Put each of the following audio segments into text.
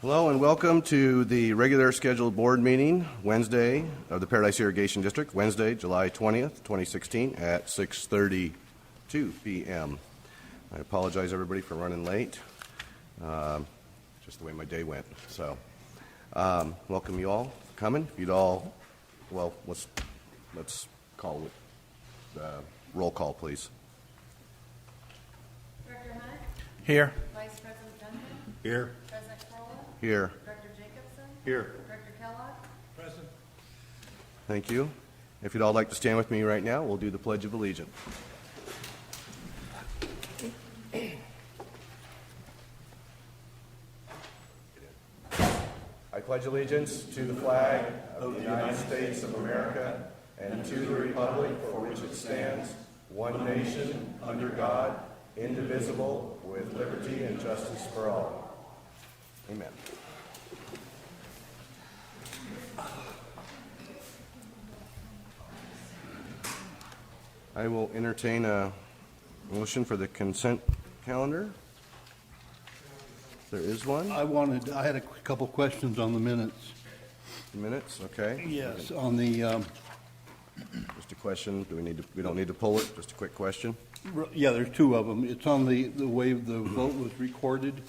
Hello and welcome to the regular scheduled board meeting Wednesday of the Paradise Irrigation District, Wednesday, July 20th, 2016 at 6:32 p.m. I apologize everybody for running late, just the way my day went. So welcome you all for coming. If you'd all, well, let's call it roll call, please. Director Hunt? Here. Vice President Duncan? Here. President Corolla? Here. Director Jacobson? Here. Director Kellogg? Present. Thank you. If you'd all like to stand with me right now, we'll do the Pledge of Allegiance. I pledge allegiance to the flag of the United States of America and to the republic for which it stands, one nation, under God, indivisible, with liberty and justice for all. Amen. I will entertain a motion for the consent calendar. There is one. I had a couple questions on the minutes. Minutes, okay. Yes, on the, Just a question. We don't need to pull it. Just a quick question. yeah, there's two of them. It's on the way the vote was recorded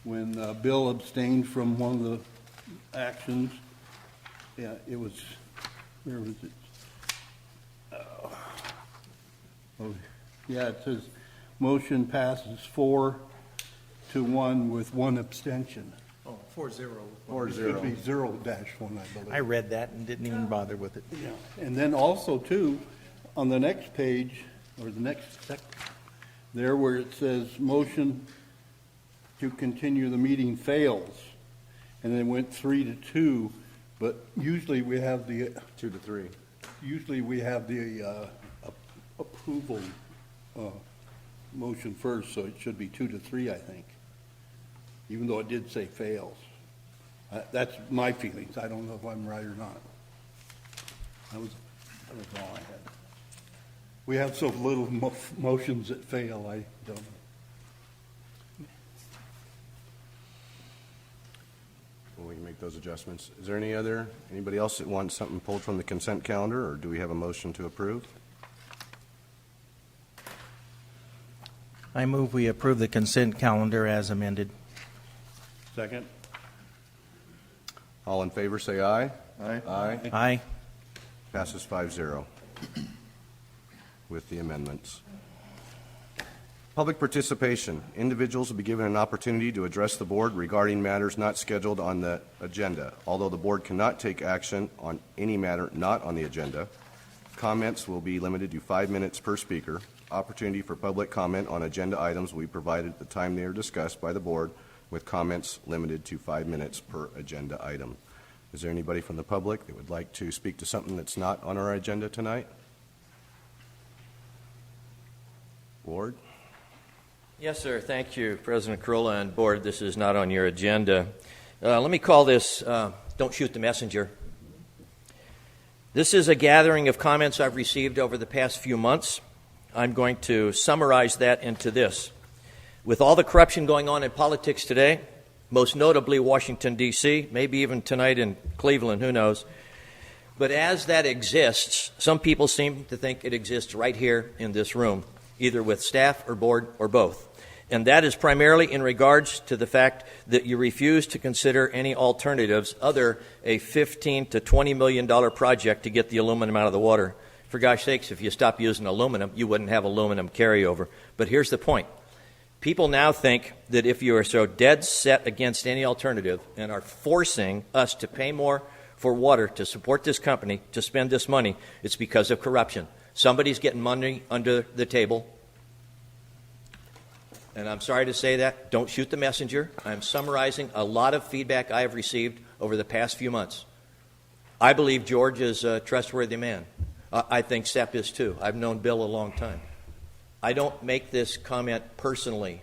when Bill abstained from one of the actions. Yeah, it was, where was it? Oh, yeah, it says motion passes 4-1 with one abstention. Oh, 4-0. 4-0. It should be 0-1, I believe. I read that and didn't even bother with it. Yeah, and then also too, on the next page, or the next section, there where it says motion to continue the meeting fails, and then went 3-2, but usually we have the 2-3. usually we have the approval motion first, so it should be 2-3, I think, even though it did say fails. That's my feelings. I don't know if I'm right or not. That was all I had. We have so little motions that fail, I don't know. Well, we can make those adjustments. Is there anybody else that wants something pulled from the consent calendar, or do we have a motion to approve? I move we approve the consent calendar as amended. Second? All in favor, say aye. Aye. Aye. Aye. Passes 5-0 with the amendments. Public participation. Individuals will be given an opportunity to address the board regarding matters not scheduled on the agenda. Although the board cannot take action on any matter not on the agenda, comments will be limited to 5 minutes per speaker. Opportunity for public comment on agenda items will be provided at the time they are discussed by the board, with comments limited to 5 minutes per agenda item. Is there anybody from the public that would like to speak to something that's not on our agenda tonight? Ward? Yes, sir. Thank you, President Corolla and Board. This is not on your agenda. Let me call this Don't Shoot the Messenger. This is a gathering of comments I've received over the past few months. I'm going to summarize that into this. With all the corruption going on in politics today, most notably Washington, D.C., maybe even tonight in Cleveland, who knows. But as that exists, some people seem to think it exists right here in this room, either with staff or board or both. And that is primarily in regards to the fact that you refuse to consider any alternatives other a $15 to $20 million project to get the aluminum out of the water. For gosh sakes, if you stop using aluminum, you wouldn't have aluminum carryover. But here's the point. People now think that if you are so dead set against any alternative and are forcing us to pay more for water to support this company, to spend this money, it's because of corruption. Somebody's getting money under the table. And I'm sorry to say that. Don't shoot the messenger. I'm summarizing a lot of feedback I have received over the past few months. I believe George is a trustworthy man. I think Sepp is too. I've known Bill a long time. I don't make this comment personally,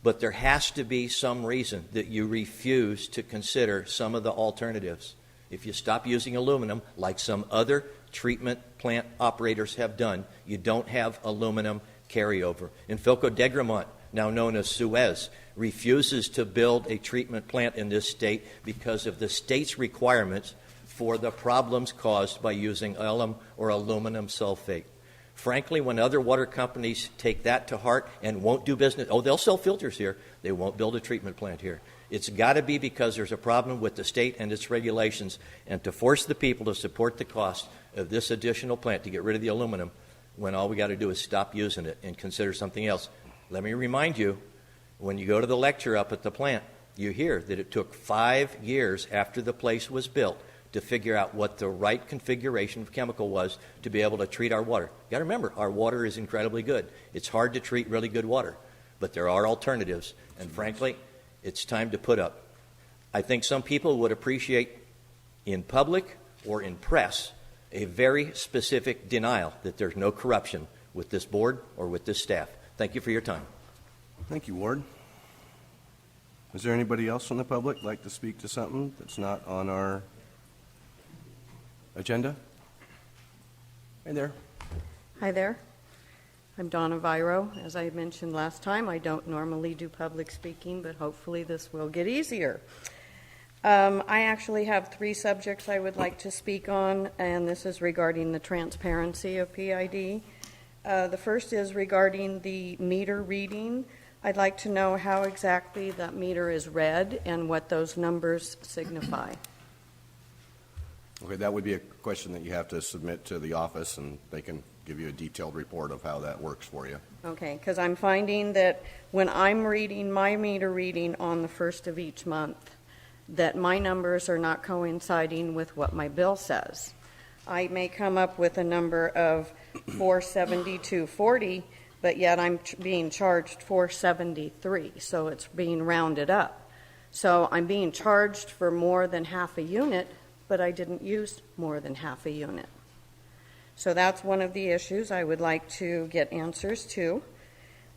but there has to be some reason that you refuse to consider some of the alternatives. If you stop using aluminum, like some other treatment plant operators have done, you don't have aluminum carryover. In Philco Degremont, now known as Suez, refuses to build a treatment plant in this state because of the state's requirements for the problems caused by using alum or aluminum sulfate. Frankly, when other water companies take that to heart and won't do business, they'll sell filters here, they won't build a treatment plant here. It's got to be because there's a problem with the state and its regulations, and to force the people to support the cost of this additional plant to get rid of the aluminum when all we got to do is stop using it and consider something else. Let me remind you, when you go to the lecture up at the plant, you hear that it took 5 years after the place was built to figure out what the right configuration of chemical was to be able to treat our water. You got to remember, our water is incredibly good. It's hard to treat really good water, but there are alternatives, and frankly, it's time to put up. I think some people would appreciate in public or in press a very specific denial that there's no corruption with this board or with this staff. Thank you for your time. Thank you, Ward. Is there anybody else from the public like to speak to something that's not on our agenda? Hey there. Hi there. I'm Donna Viro. As I mentioned last time, I don't normally do public speaking, but hopefully this will get easier. I actually have 3 subjects I would like to speak on, and this is regarding the transparency of PID. The first is regarding the meter reading. I'd like to know how exactly that meter is read and what those numbers signify. Okay, that would be a question that you have to submit to the office, and they can give you a detailed report of how that works for you. Okay, because I'm finding that when I'm reading my meter reading on the first of each month, that my numbers are not coinciding with what my bill says. I may come up with a number of 472.40, but yet I'm being charged 473, so it's being rounded up. So I'm being charged for more than half a unit, but I didn't use more than half a unit. So that's one of the issues I would like to get answers to.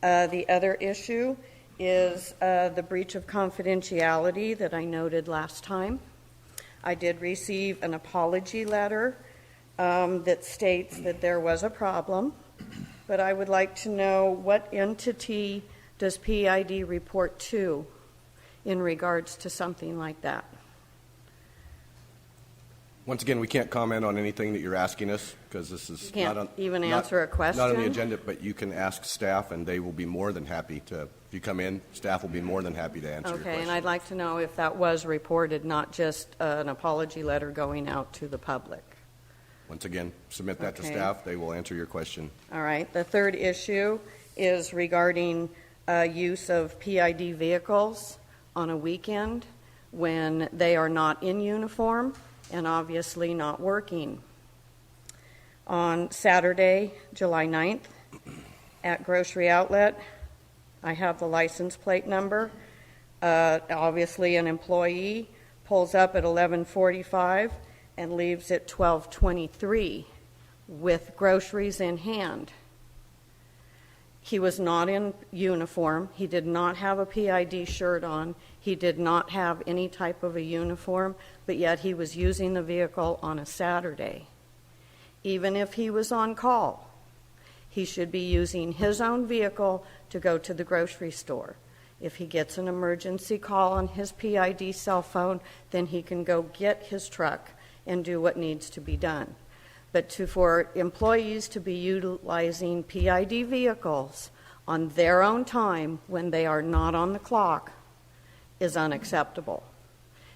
The other issue is the breach of confidentiality that I noted last time. I did receive an apology letter that states that there was a problem, but I would like to know what entity does PID report to in regards to something like that. Once again, we can't comment on anything that you're asking us because this is You can't not on, even not- answer a question? Not on the agenda, but you can ask staff, and they will be more than happy to. If you come in, staff will be more than happy to answer your question. Okay, and I'd like to know if that was reported, not just an apology letter going out to the public. Once again, submit that to Okay. staff. They will answer your question. All right. The third issue is regarding use of PID vehicles on a weekend when they are not in uniform and obviously not working. On Saturday, July 9th, at Grocery Outlet, I have the license plate number. Obviously, an employee pulls up at 11:45 and leaves at 12:23 with groceries in hand. He was not in uniform. He did not have a PID shirt on. He did not have any type of a uniform, but yet he was using the vehicle on a Saturday. Even if he was on call, he should be using his own vehicle to go to the grocery store. If he gets an emergency call on his PID cell phone, then he can go get his truck and do what needs to be done. But for employees to be utilizing PID vehicles on their own time when they are not on the clock is unacceptable.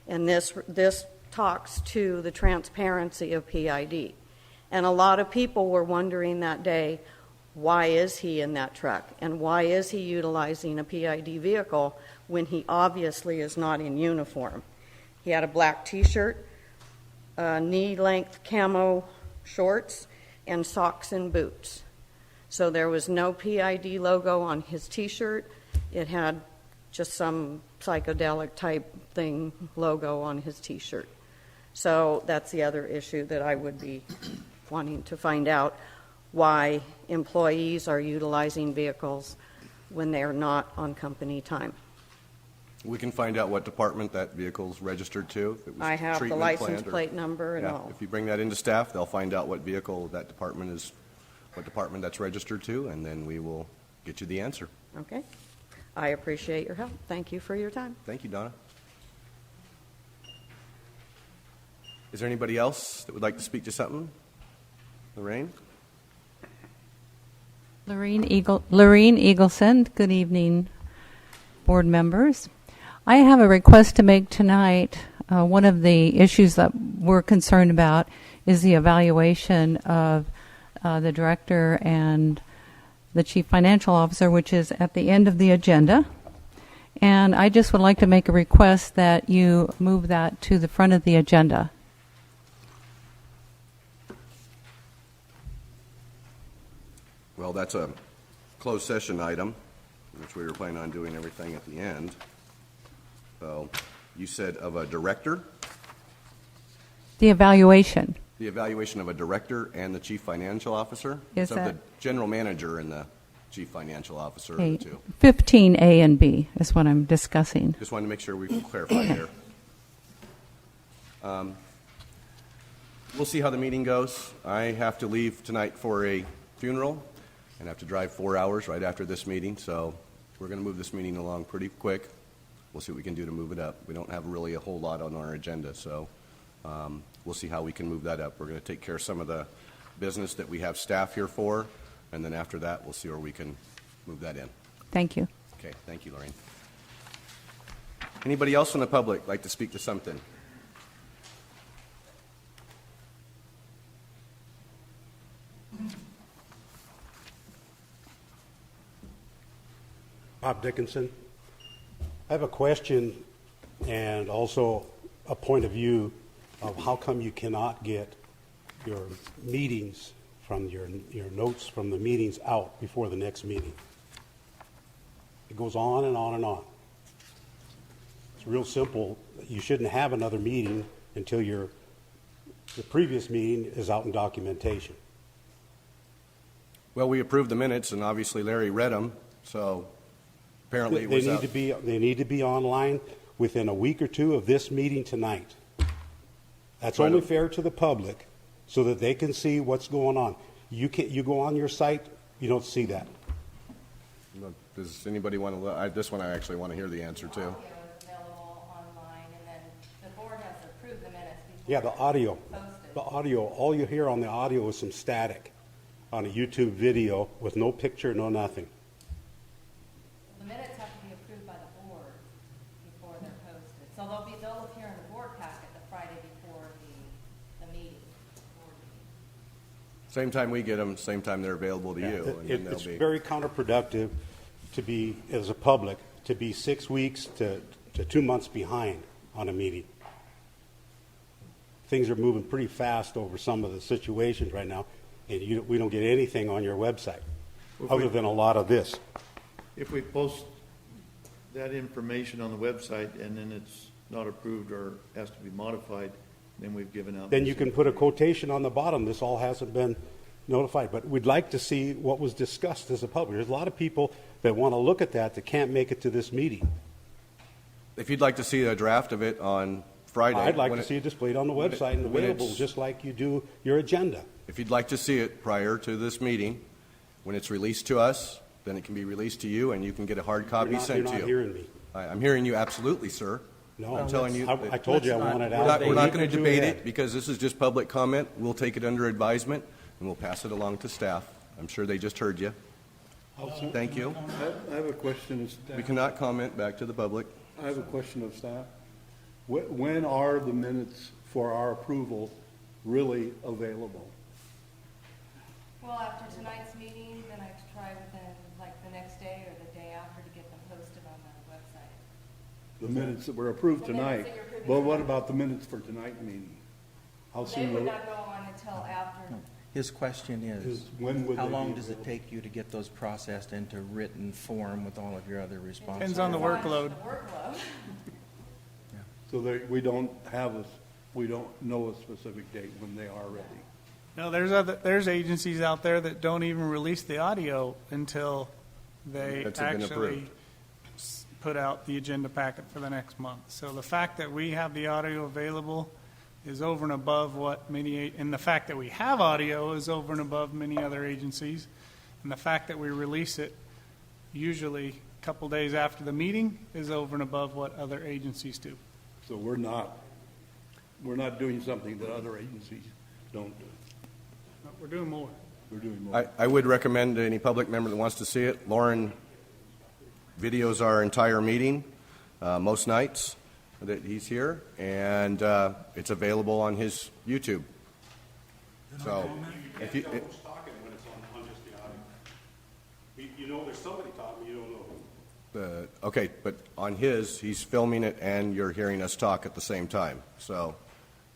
And this talks to the transparency of PID. And a lot of people were wondering that day, why is he in that truck? And why is he utilizing a PID vehicle when he obviously is not in uniform? He had a black T-shirt, knee-length camo shorts, and socks and boots. So there was no PID logo on his T-shirt. It had just some psychedelic type thing logo on his T-shirt. So that's the other issue that I would be wanting to find out, why employees are utilizing vehicles when they're not on company time. We can find out what department that vehicle's registered to. If it was I have the treatment license plant or- plate number and Yeah, all. if you bring that into staff, they'll find out what vehicle that department is, what department that's registered to, and then we will get you the answer. Okay? I appreciate your help. Thank you for your time. Thank you, Donna. Is there anybody else that would like to speak to something? Lorraine? Lorraine Eagleson, good evening, board members. I have a request to make tonight. One of the issues that we're concerned about is the evaluation of the director and the chief financial officer, which is at the end of the agenda. And I just would like to make a request that you move that to the front of the agenda. Well, that's a closed session item, which we were planning on doing everything at the end. So you said of a director? The evaluation. The evaluation of a director and the chief financial officer? Is It's of that- the general manager and the chief financial officer, Okay, the two. 15A and B is what I'm discussing. Just wanted to make sure we clarified there. We'll see how the meeting goes. I have to leave tonight for a funeral and have to drive 4 hours right after this meeting, so we're going to move this meeting along pretty quick. We'll see what we can do to move it up. We don't have really a whole lot on our agenda, so we'll see how we can move that up. We're going to take care of some of the business that we have staff here for, and then after that, we'll see where we can move that in. Thank you. Okay, thank you, Lorraine. Anybody else from the public like to speak to something? Bob Dickinson. I have a question and also a point of view of how come you cannot get your meetings from your notes from the meetings out before the next meeting. It goes on and on and on. It's real simple. You shouldn't have another meeting until the previous meeting is out in documentation. Well, we approved the minutes, and obviously Larry read them, so apparently it was out. They need to be online within a week or two of this meeting tonight. That's Right. only fair to the public so that they can see what's going on. You go on your site, you don't see that. Does anybody want to, this one I actually want to hear the answer to. Audio is available online, and then the board has approved the minutes before. Yeah, the audio. Posted. The audio, all you hear on the audio is some static on a YouTube video with no picture, no nothing. The minutes have to be approved by the board before they're posted. So they'll appear in the board packet the Friday before the meeting. Board meeting. Same time we get them, same time they're available to you. and then It's they'll be. very counterproductive to be, as a public, to be 6 weeks to 2 months behind on a meeting. Things are moving pretty fast over some of the situations right now, and we don't get anything on your website, other than a lot of this. If we post that information on the website and then it's not approved or has to be modified, then we've given out. Then you can put a quotation on the bottom, this all hasn't been notified. But we'd like to see what was discussed as a public. There's a lot of people that want to look at that can't make it to this meeting. If you'd like to see a draft of it on Friday. I'd like when to it- see it displayed on the website and when available, it's- just like you do your agenda. If you'd like to see it prior to this meeting, when it's released to us, then it can be released to you and you can get a hard copy You're sent to you. not hearing me. I'm hearing you absolutely, sir. No, I'm telling you. I told you I want it We're out. not, we're not going to Do debate that. it because this is just public comment. We'll take it under advisement and we'll pass it along to staff. I'm sure they just heard you. Thank you. I have a question of staff. We cannot comment back to the public. I have a question of staff. When are the minutes for our approval really available? Well, after tonight's meeting, then I try within, like, the next day or the day after to get them posted on the website. The minutes that were approved The minutes tonight? that you're approving Well, what tonight. about the minutes for tonight's meeting? How They soon would will, not go on until after. His question is, when would how they long be does it available? take you to get those processed into written form with all of your other responses? Depends on the workload. The workload. So we don't know a specific date when they are ready? No, there's agencies out there that don't even release the audio until they That's been actually approved. put out the agenda packet for the next month. So the fact that we have the audio available is over and above what many, and the fact that we have audio is over and above many other agencies. And the fact that we release it usually a couple days after the meeting is over and above what other agencies do. So we're not doing something that other agencies don't do. But we're doing more. We're doing more. I would recommend to any public member that wants to see it, Lauren videos our entire meeting most nights that he's here, and it's available on his YouTube. So, if you, talking when it's on just the audio. You know there's somebody talking, you don't know who. okay, but on his, he's filming it and you're hearing us talk at the same time. So,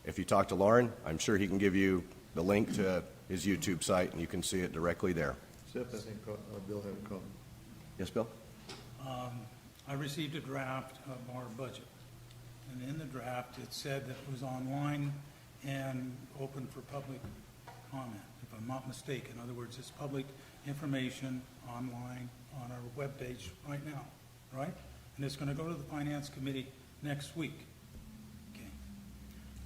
if you talk to Lauren, I'm sure he can give you the link to his YouTube site and you can see it directly there. Except I think Bill had a comment. Yes, Bill? I received a draft of our budget, and in the draft, it said that it was online and open for public comment, if I'm not mistaken. In other words, it's public information online on our webpage right now, right? And it's going to go to the Finance Committee next week. Okay.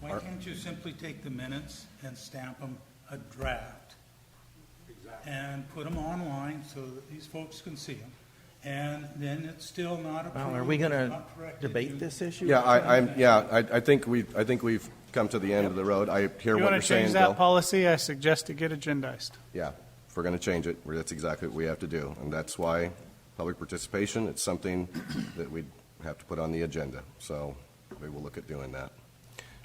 Why can't you simply take the minutes and stamp them a draft and put them online so that these folks can see them? And then it's still not approved. Well, are we going to not corrected. debate this issue? Yeah, I think we've come to the end of the road. I hear If you what want you're to saying, change Bill. that policy, I suggest to get agendized. Yeah, if we're going to change it, that's exactly what we have to do. And that's why public participation, it's something that we'd have to put on the agenda. So we will look at doing that.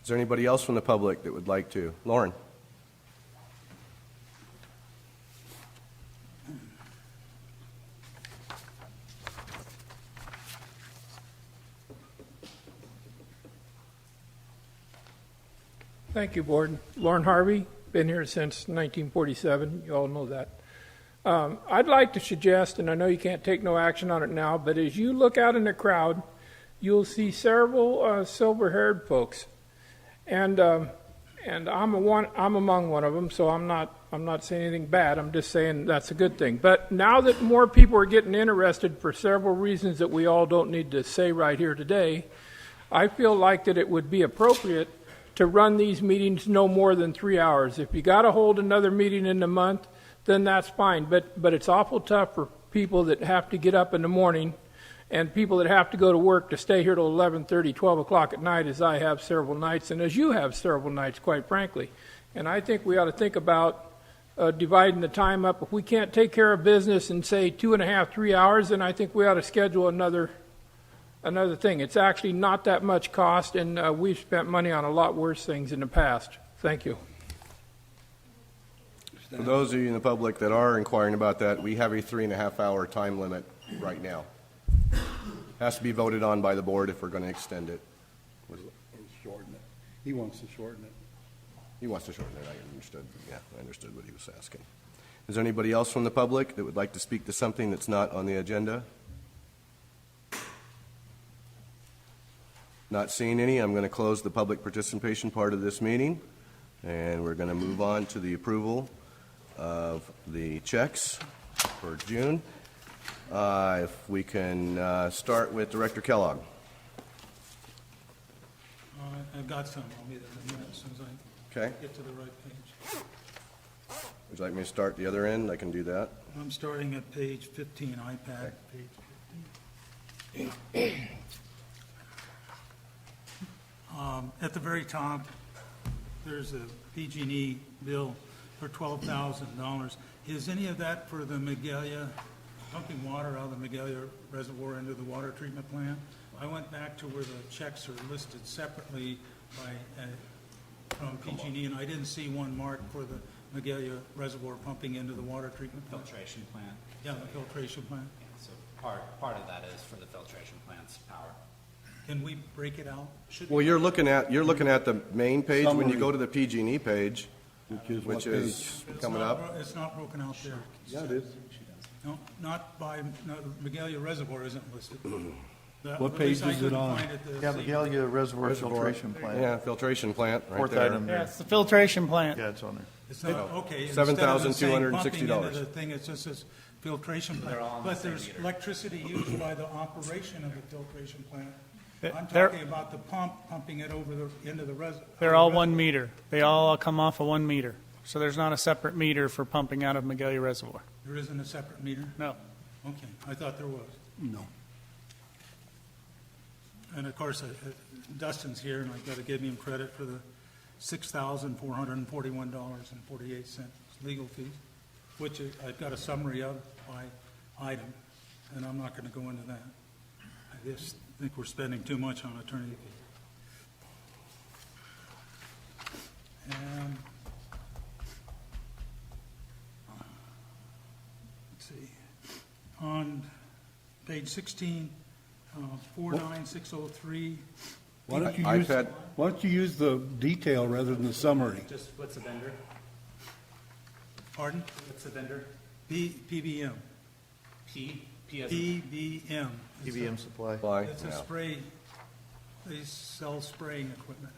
Is there anybody else from the public that would like to? Lauren? Thank you, Board. Lauren Harvey, been here since 1947. You all know that. I'd like to suggest, and I know you can't take no action on it now, but as you look out in the crowd, you'll see several silver-haired folks, and I'm among one of them. So I'm not saying anything bad. I'm just saying that's a good thing. But now that more people are getting interested for several reasons that we all don't need to say right here today, I feel like that it would be appropriate to run these meetings no more than 3 hours. If you got to hold another meeting in the month, then that's fine. But it's awful tough for people that have to get up in the morning and people that have to go to work to stay here till 11:30, 12 o'clock at night, as I have several nights, and as you have several nights, quite frankly. And I think we ought to think about dividing the time up. If we can't take care of business in, say, 2.5, 3 hours, then I think we ought to schedule another thing. It's actually not that much cost, and we've spent money on a lot worse things in the past. Thank you. For those of you in the public that are inquiring about that, we have a 3.5-hour time limit right now. Has to be voted on by the board if we're going to extend it. Or shorten it. He wants to shorten it. He wants to shorten it. I understood. Yeah, I understood what he was asking. Is there anybody else from the public that would like to speak to something that's not on the agenda? Not seeing any, I'm going to close the public participation part of this meeting, and we're going to move on to the approval of the checks for June. If we can start with Director Kellogg. I've got some. I'll be there in a minute as soon as Okay. I get to the right page. Would you like me to start the other end? I can do that. I'm starting at page 15, iPad, page 15. At the very top, there's a PG&E bill for $12,000. Is any of that for the Ingoglia, pumping water out of the Ingoglia Reservoir into the water treatment plant? I went back to where the checks are listed separately from PG&E, and I didn't see one marked for the Ingoglia Reservoir pumping into the water treatment plant. Filtration plant. Yeah, the filtration plant. Yeah, so part of that is for the filtration plant's power. Can we break it out? Well, you're looking at the main page when you go to the PG&E page, which is coming up. It's not broken out there. Yeah, it is. No, not by, no, Ingoglia Reservoir isn't listed. What page is it on? Yeah, Ingoglia Reservoir Filtration Plant. Yeah, filtration plant, right Fourth there. item Yeah, there. it's the filtration plant. Yeah, it's on there. It's not, okay. $7,260. Instead of pumping into the thing, it just says filtration plant. But there's electricity used by the operation of the filtration plant. I'm They're- talking about the pump, pumping it over into the reservoir. They're all 1 meter. They all come off of 1 meter. So there's not a separate meter for pumping out of Ingoglia Reservoir. There isn't a separate meter? No. Okay, I thought there was. No. And of course, Dustin's here, and I've got to give him credit for the $6,441.48 legal fees, which I've got a summary of by item, and I'm not going to go into that. I just think we're spending too much on attorney fees. And let's see, on page 16, 49603. Why don't you I've use, had- why don't you use the detail rather than the summary? Just, what's the vendor? Pardon? What's the vendor? PBM. P as in PBM. PBM Supply. It's a spray, they sell spraying equipment.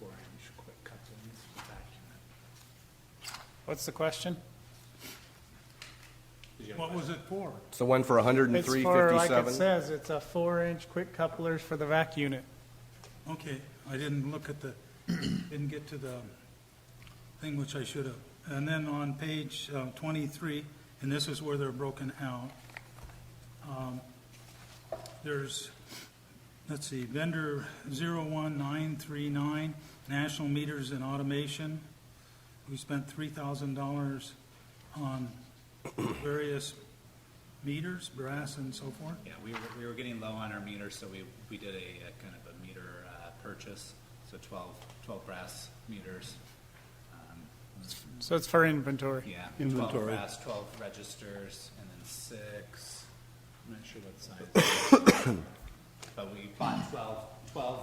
4-inch quick couplings with vacuum. What's the question? What was it for? It's the one for It's for, like it 103.57. says, it's a 4-inch quick couplers for the vac unit. Okay, I didn't look at the, didn't get to the thing which I should have. And then on page 23, and this is where they're broken out, there's, let's see, vendor 01939, National Meters and Automation. We spent $3,000 on various meters, brass and so forth. Yeah, we were getting low on our meters, so we did a kind of a meter purchase, so 12 brass meters. So it's for inventory. Yeah, Inventory. 12 brass, 12 registers, and then 6. I'm not sure what size. But we bought 12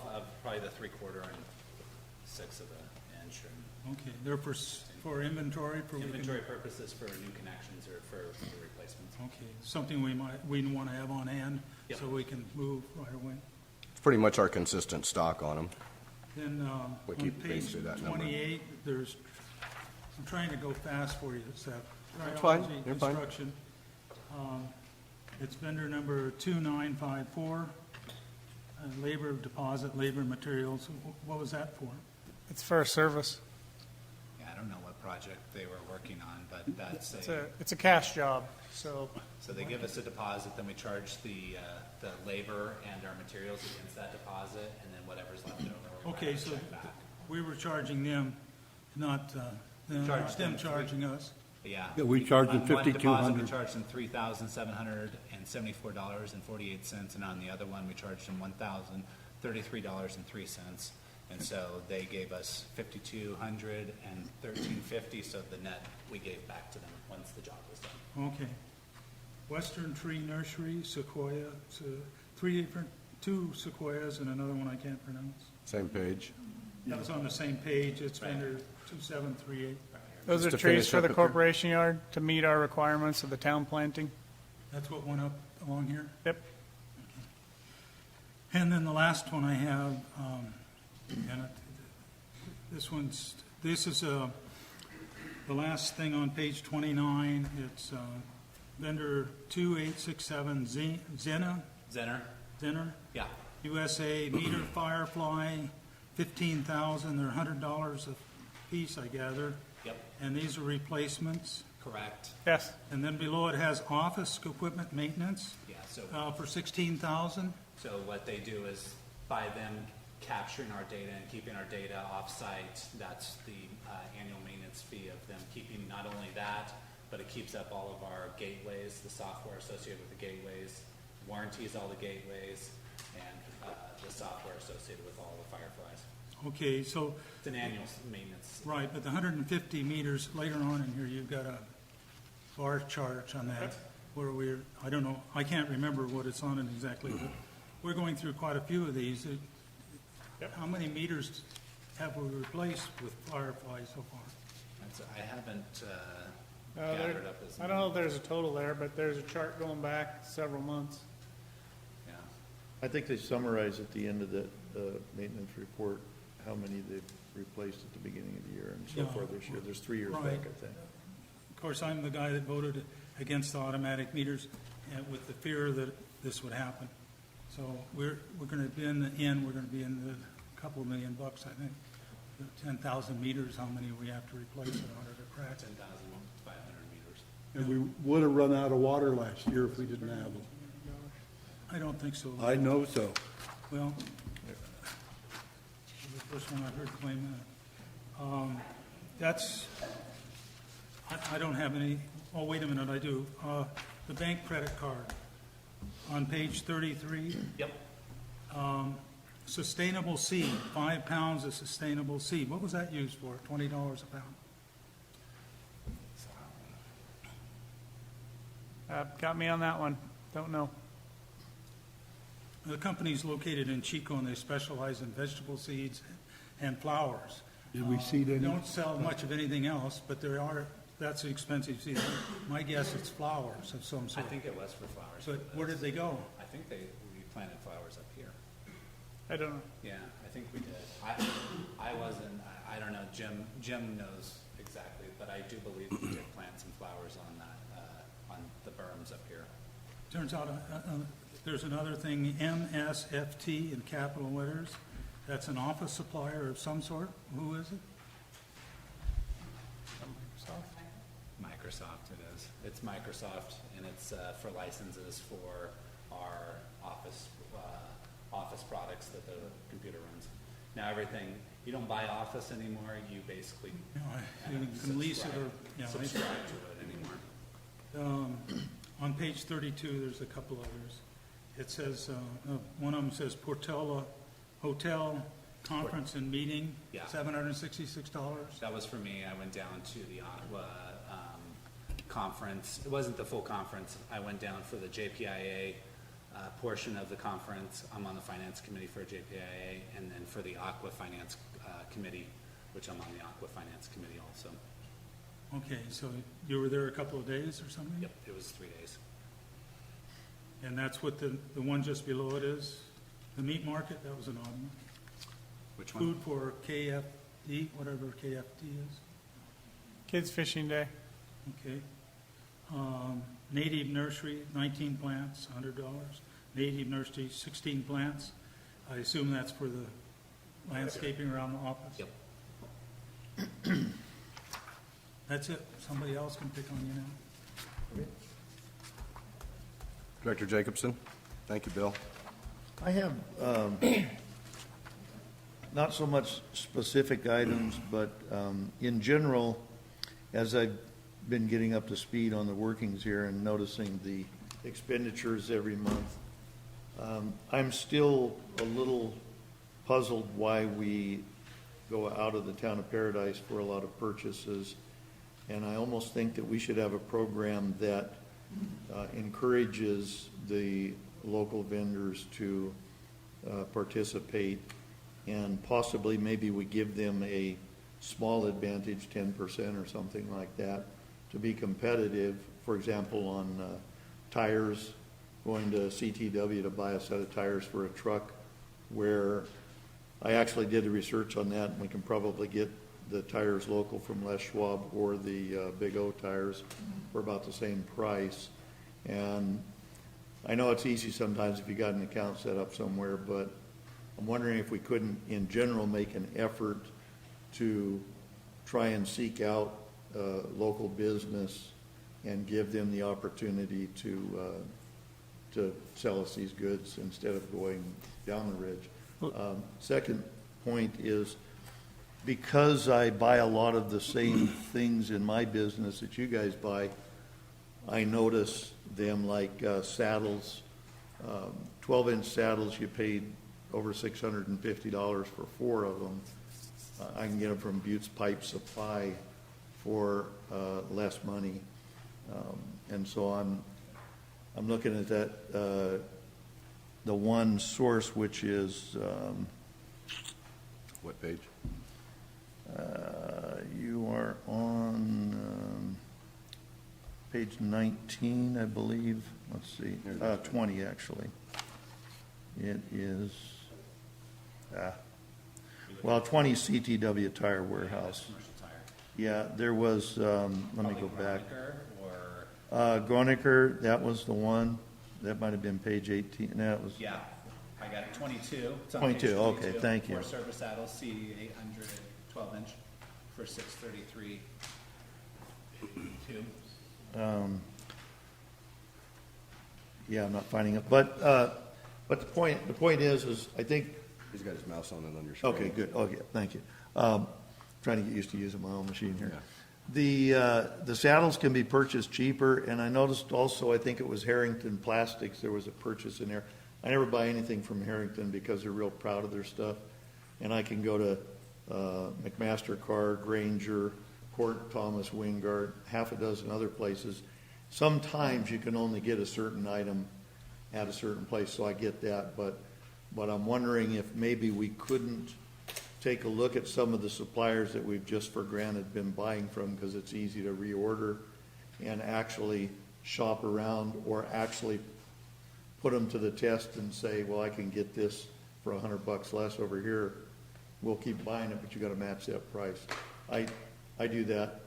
of probably the 3/4 and 6 of the inch. Okay, they're for inventory? For Inventory purposes for new connections or for replacements. Okay, something we want to have on hand, Yep. so we can move right away. It's pretty much our consistent stock on them. Then We on keep page basically that number. 28, there's, I'm trying to go fast for you, Seth. That's fine. Radiology You're fine. Construction. It's vendor number 2954, labor deposit, labor materials. What was that for? It's for a service. Yeah, I don't know what project they were working on, but that's It's a cash job, so so they give us a deposit, then we charge the labor and our materials against that deposit, and then whatever's left over. we're Okay, gonna so check back. we were charging them, not Charged them them charging us. Yeah. Yeah, we charged them On one deposit, we $5,200. charged them $3,774.48, and on the other one, we charged them $1,033.03. And so they gave us $5,200 and $1,350, so the net we gave back to them once the job was done. Okay. Western Tree Nursery, Sequoia, so two Sequoias and another one I can't pronounce. Same page. That was on the same page, it's vendor 2738. those Just are to trees finish for up the with your- corporation yard to meet our requirements of the town planting. That's what went up along here? Yep. And then the last one I have, and this is the last thing on page 29. It's vendor 2867 Zenner, Yeah. USA meter Firefly, 15,000. They're $100 a piece, I gather. Yep, And these are replacements. correct. Yes. And then below it has office equipment maintenance Yeah, so for 16,000. So what they do is, by them capturing our data and keeping our data off-site, that's the annual maintenance fee of them keeping not only that, but it keeps up all of our gateways, the software associated with the gateways, warranties all the gateways, and the software associated with all the Fireflies. Okay, so, It's an annual maintenance. right, but the 150 meters, later on in here, you've got a bar chart on that, where I don't know, I can't remember what it's on it exactly, but we're going through quite a few of these. How many meters have we replaced with Firefly so far? I haven't There- gathered up as I don't know if there's a total there, but there's a chart going back several months. Yeah. I think they summarize at the end of the maintenance report how many they've replaced at the beginning of the year and so Yeah. far this year. There's 3 years Right. back, I think. Of course, I'm the guy that voted against the automatic meters with the fear that this would happen. So we're going to be in the end, we're going to be in the couple of $1 million, I think. 10,000 meters, how many we have to replace in order to crack? 10,500 meters. And we would have run out of water last year if we didn't have them. I don't think so. I know so. Well, the first one I heard claim that. That's, I don't have any, oh, wait a minute, I do. The bank credit card, on page 33. Yep. Sustainable seed, 5 pounds of sustainable seed. What was that used for? $20 a pound? Got me on that one. Don't know. The company's located in Chico, and they specialize in vegetable seeds and flowers. Did we seed They any? don't sell much of anything else, but that's an expensive seed. My guess it's flowers of some I sort. think it was for flowers. But where did they go? I think we planted flowers up here. I don't know. Yeah, I think we did. I wasn't, I don't know, Jim knows exactly, but I do believe we did plant some flowers on that, on the berms up here. Turns out there's another thing, MSFT in capital letters. That's an office supplier of some sort. Who is it? Microsoft it is. It's Microsoft, and it's for licenses for our office products that the computer runs. Now everything, you don't buy Office anymore, you basically You can lease it or, yeah. subscribe to it anymore. On page 32, there's a couple others. It says, one of them says Portela Hotel Conference and Meeting, Yeah. $766. That was for me. I went down to the Aqua conference. It wasn't the full conference. I went down for the JPIA portion of the conference. I'm on the finance committee for JPIA, and then for the Aqua Finance Committee, which I'm on the Aqua Finance Committee also. Okay, so you were there a couple of days or something? Yep, it was 3 days. And that's what the one just below it is? The meat market, that was an odd one. Which one? Food for KFD, whatever KFD is. Kids Fishing Day. Okay. Native Nursery, 19 plants, $100. Native Nursery, 16 plants. I assume that's for the landscaping around the office? Yep. That's it. Somebody else can pick on you now. Director Jacobson? Thank you, Bill. I have not so much specific items, but in general, as I've been getting up to speed on the workings here and noticing the expenditures every month, I'm still a little puzzled why we go out of the town of Paradise for a lot of purchases. And I almost think that we should have a program that encourages the local vendors to participate, and possibly maybe we give them a small advantage, 10% or something like that, to be competitive. For example, on tires, going to CTW to buy a set of tires for a truck, where I actually did the research on that, and we can probably get the tires local from Les Schwab or the Big O tires for about the same price. And I know it's easy sometimes if you got an account set up somewhere, but I'm wondering if we couldn't, in general, make an effort to try and seek out local business and give them the opportunity to sell us these goods instead of going down the ridge. Second point is, because I buy a lot of the same things in my business that you guys buy, I notice them like saddles, 12-inch saddles. You paid over $650 for 4 of them. I can get them from Butte's Pipe Supply for less money, and so I'm looking at that. The one source, which is What page? you are on page 19, I believe. Let's see, 20 actually. It is, 20 CTW Tire Warehouse. Commercial tire. Yeah, there was, let me go back. Or, Groniker, that was the one. That might have been page 18. No, it was. yeah, I got it, 22. It's on 22, page okay, 22. thank you. 4 service saddles, C800, 12-inch for $633. 2. Yeah, I'm not finding it, but the point is I think. He's got his mouse on your screen. Okay, good, okay, thank you. Trying to get used to using my own machine here. Yeah. The saddles can be purchased cheaper, and I noticed also, I think it was Harrington Plastics, there was a purchase in there. I never buy anything from Harrington because they're real proud of their stuff, and I can go to McMaster Car, Granger, Port Thomas, Wingard, half a dozen other places. Sometimes you can only get a certain item at a certain place, so I get that, but I'm wondering if maybe we couldn't take a look at some of the suppliers that we've just for granted been buying from, because it's easy to reorder, and actually shop around or actually put them to the test and say, well, I can get this for $100 less over here. We'll keep buying it, but you got to match that price. I do that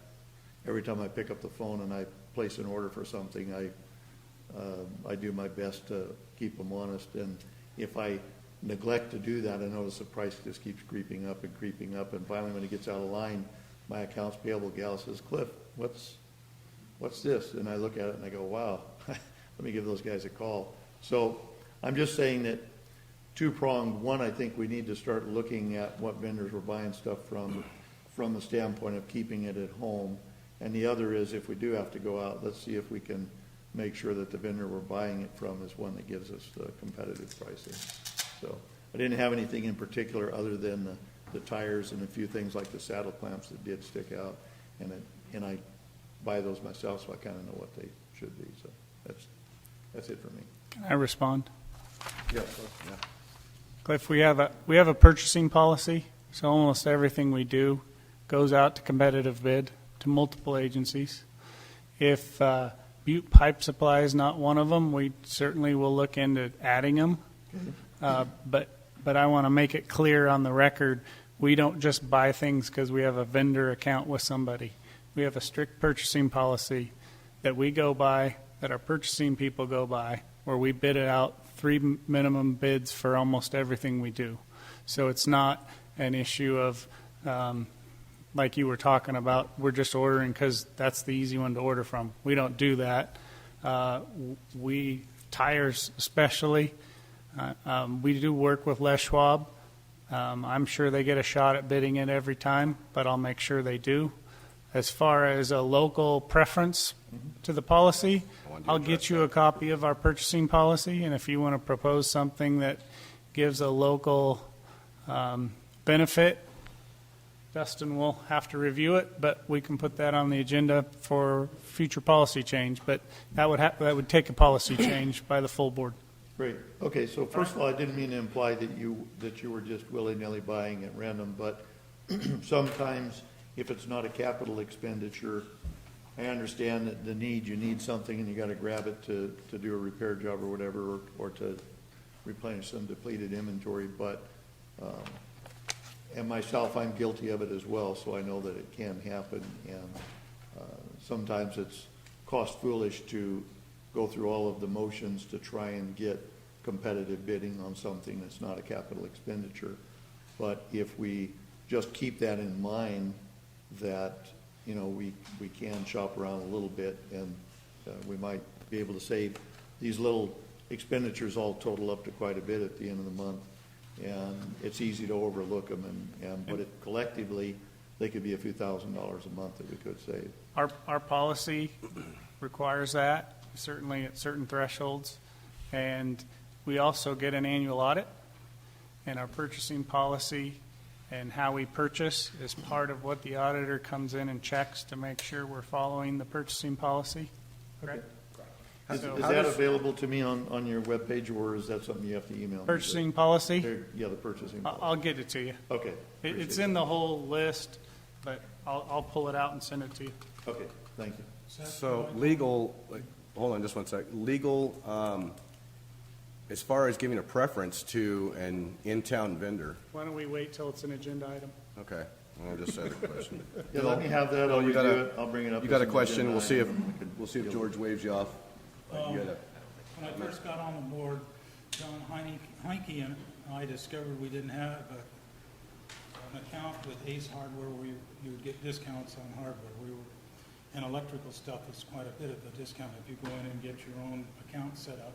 every time I pick up the phone and I place an order for something. I do my best to keep them honest, and if I neglect to do that, I notice the price just keeps creeping up, and finally when it gets out of line, my accounts payable gal says, Cliff, what's this? And I look at it and I go, wow, let me give those guys a call. So I'm just saying that two-pronged. One, I think we need to start looking at what vendors we're buying stuff from the standpoint of keeping it at home. And the other is, if we do have to go out, let's see if we can make sure that the vendor we're buying it from is one that gives us the competitive pricing. So I didn't have anything in particular other than the tires and a few things like the saddle clamps that did stick out. And I buy those myself, so I kind of know what they should be. So that's it for me. Can I respond? Yeah. Cliff, we have a purchasing policy, so almost everything we do goes out to competitive bid to multiple agencies. If Butte Pipe Supply is not one of them, we certainly will look into adding them. But I want to make it clear on the record, we don't just buy things because we have a vendor account with somebody. We have a strict purchasing policy that we go by, that our purchasing people go by, where we bid it out 3 minimum bids for almost everything we do. So it's not an issue of, like you were talking about, we're just ordering because that's the easy one to order from. We don't do that. Tires especially, we do work with Les Schwab. I'm sure they get a shot at bidding it every time, but I'll make sure they do. As far as a local preference to the policy, I'll get you a copy of our purchasing policy, and if you want to propose something that gives a local benefit, Dustin will have to review it, but we can put that on the agenda for future policy change. But that would take a policy change by the full board. Great. Okay, so first of all, I didn't mean to imply that you were just willy-nilly buying at random, but sometimes if it's not a capital expenditure, I understand that the need, you need something and you got to grab it to do a repair job or whatever, or to replenish some depleted inventory. But and myself, I'm guilty of it as well, so I know that it can happen. And sometimes it's cost foolish to go through all of the motions to try and get competitive bidding on something that's not a capital expenditure. But if we just keep that in mind, that we can shop around a little bit, and we might be able to save. These little expenditures all total up to quite a bit at the end of the month, and it's easy to overlook them. But collectively, they could be a few $1,000s a month that we could save. Our policy requires that, certainly at certain thresholds, and we also get an annual audit, and our purchasing policy and how we purchase is part of what the auditor comes in and checks to make sure we're following the purchasing policy. Correct? Is that available to me on your webpage, or is that something you have to email me? Purchasing policy? Yeah, the purchasing policy. I'll get it to you. Okay. It's in the whole list, but I'll pull it out and send it to you. Okay, thank you. So legal, hold on just one sec. Legal, as far as giving a preference to an in-town vendor. Why don't we wait till it's an agenda item? Okay, I'll just ask a question. Yeah, let me have that. I'll review it. I'll bring it up. You got as a an question? agenda We'll see if George waves you off. When I first got on the board, John Heinke and I discovered we didn't have an account with Ace Hardware where you would get discounts on hardware. We were And electrical stuff is quite a bit of a discount if you go in and get your own account set up,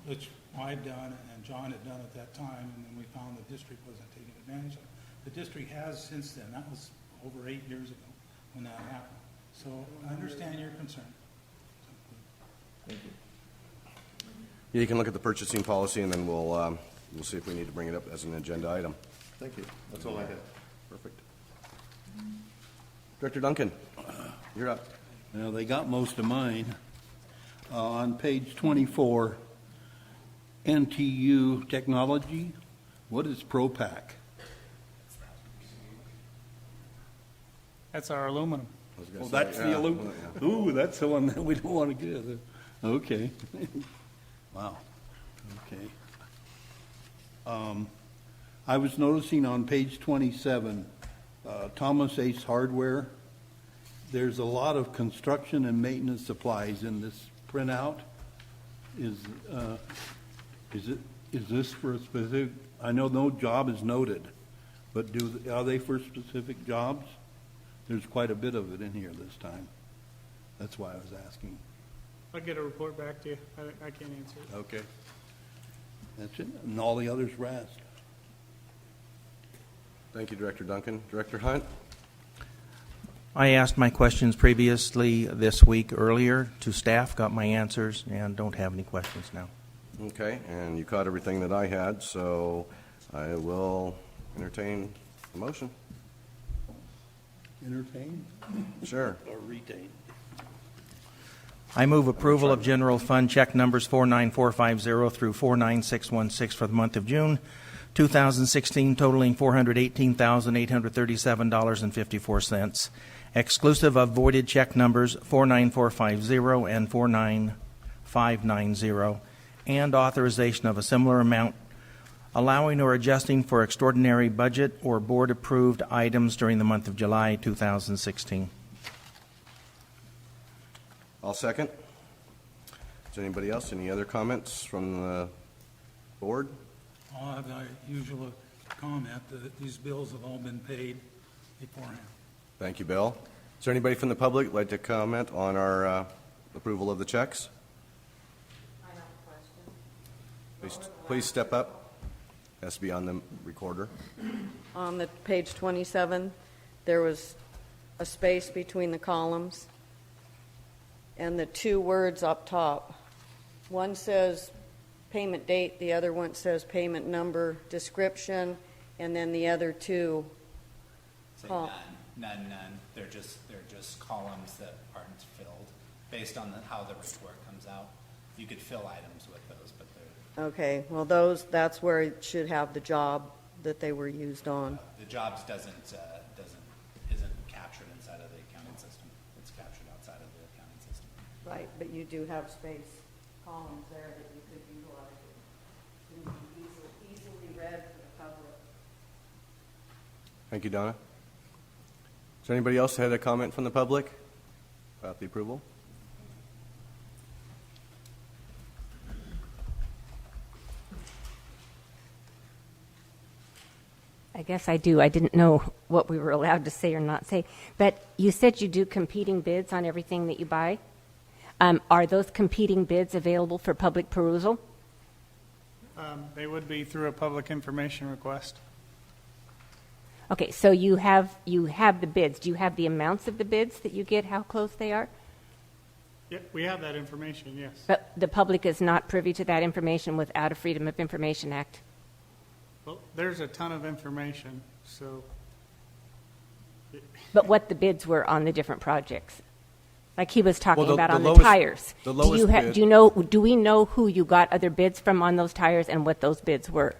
which I'd done and John had done at that time, and then we found the district wasn't taking advantage of it. The district has since then. That was over 8 years ago when that happened. So I understand your concern. Thank you. Yeah, you can look at the purchasing policy, and then we'll see if we need to bring it up as an agenda item. Thank you. That's all I have. Perfect. Director Duncan, you're up. Well, they got most of mine. On page 24, NTU Technology, what is ProPack? That's our aluminum. Oh, that's the aluminum. Ooh, that's the one that we don't want to get. Okay. Wow. Okay. I was noticing on page 27, Thomas Ace Hardware, there's a lot of construction and maintenance supplies in this printout. Is this for a specific, I know no job is noted, but are they for specific jobs? There's quite a bit of it in here this time. That's why I was asking. I'll get a report back to you. I can't answer it. Okay. That's it, and all the others were asked. Thank you, Director Duncan. Director Hunt? I asked my questions previously this week earlier to staff, got my answers, and don't have any questions now. Okay, and you caught everything that I had, so I will entertain a motion. Entertain? Sure. Or retain? I move approval of general fund check numbers 49450 through 49616 for the month of June 2016, totaling $418,837.54, exclusive of voided check numbers 49450 and 49590, and authorization of a similar amount, allowing or adjusting for extraordinary budget or board-approved items during the month of July 2016. I'll second. Is anybody else? Any other comments from the board? I'll have the usual comment that these bills have all been paid beforehand. Thank you, Bill. Is there anybody from the public who'd like to comment on our approval of the checks? I have a question. Please step up. Has to be on the recorder. On the page 27, there was a space between the columns and the two words up top. One says payment date, the other one says payment number, description, and then the other two. Say none. They're just columns that aren't filled based on how the report comes out. You could fill items with those, but they're Okay, well, that's where it should have the job that they were used on. the jobs isn't captured inside of the accounting system. It's captured outside of the accounting system. Right, but you do have space columns there that you could utilize. It can be easily read for the public. Thank you, Donna. Is there anybody else that had a comment from the public about the approval? I guess I do. I didn't know what we were allowed to say or not say. But you said you do competing bids on everything that you buy. Are those competing bids available for public perusal? They would be through a public information request. Okay, so you have the bids. Do you have the amounts of the bids that you get, how close they are? Yeah, we have that information, yes. But the public is not privy to that information without a Freedom of Information Act. Well, there's a ton of information, so. But what the bids were on the different projects. Like he was talking about on the lowest, tires. The lowest bid. Do we know who you got other bids from on those tires and what those bids were?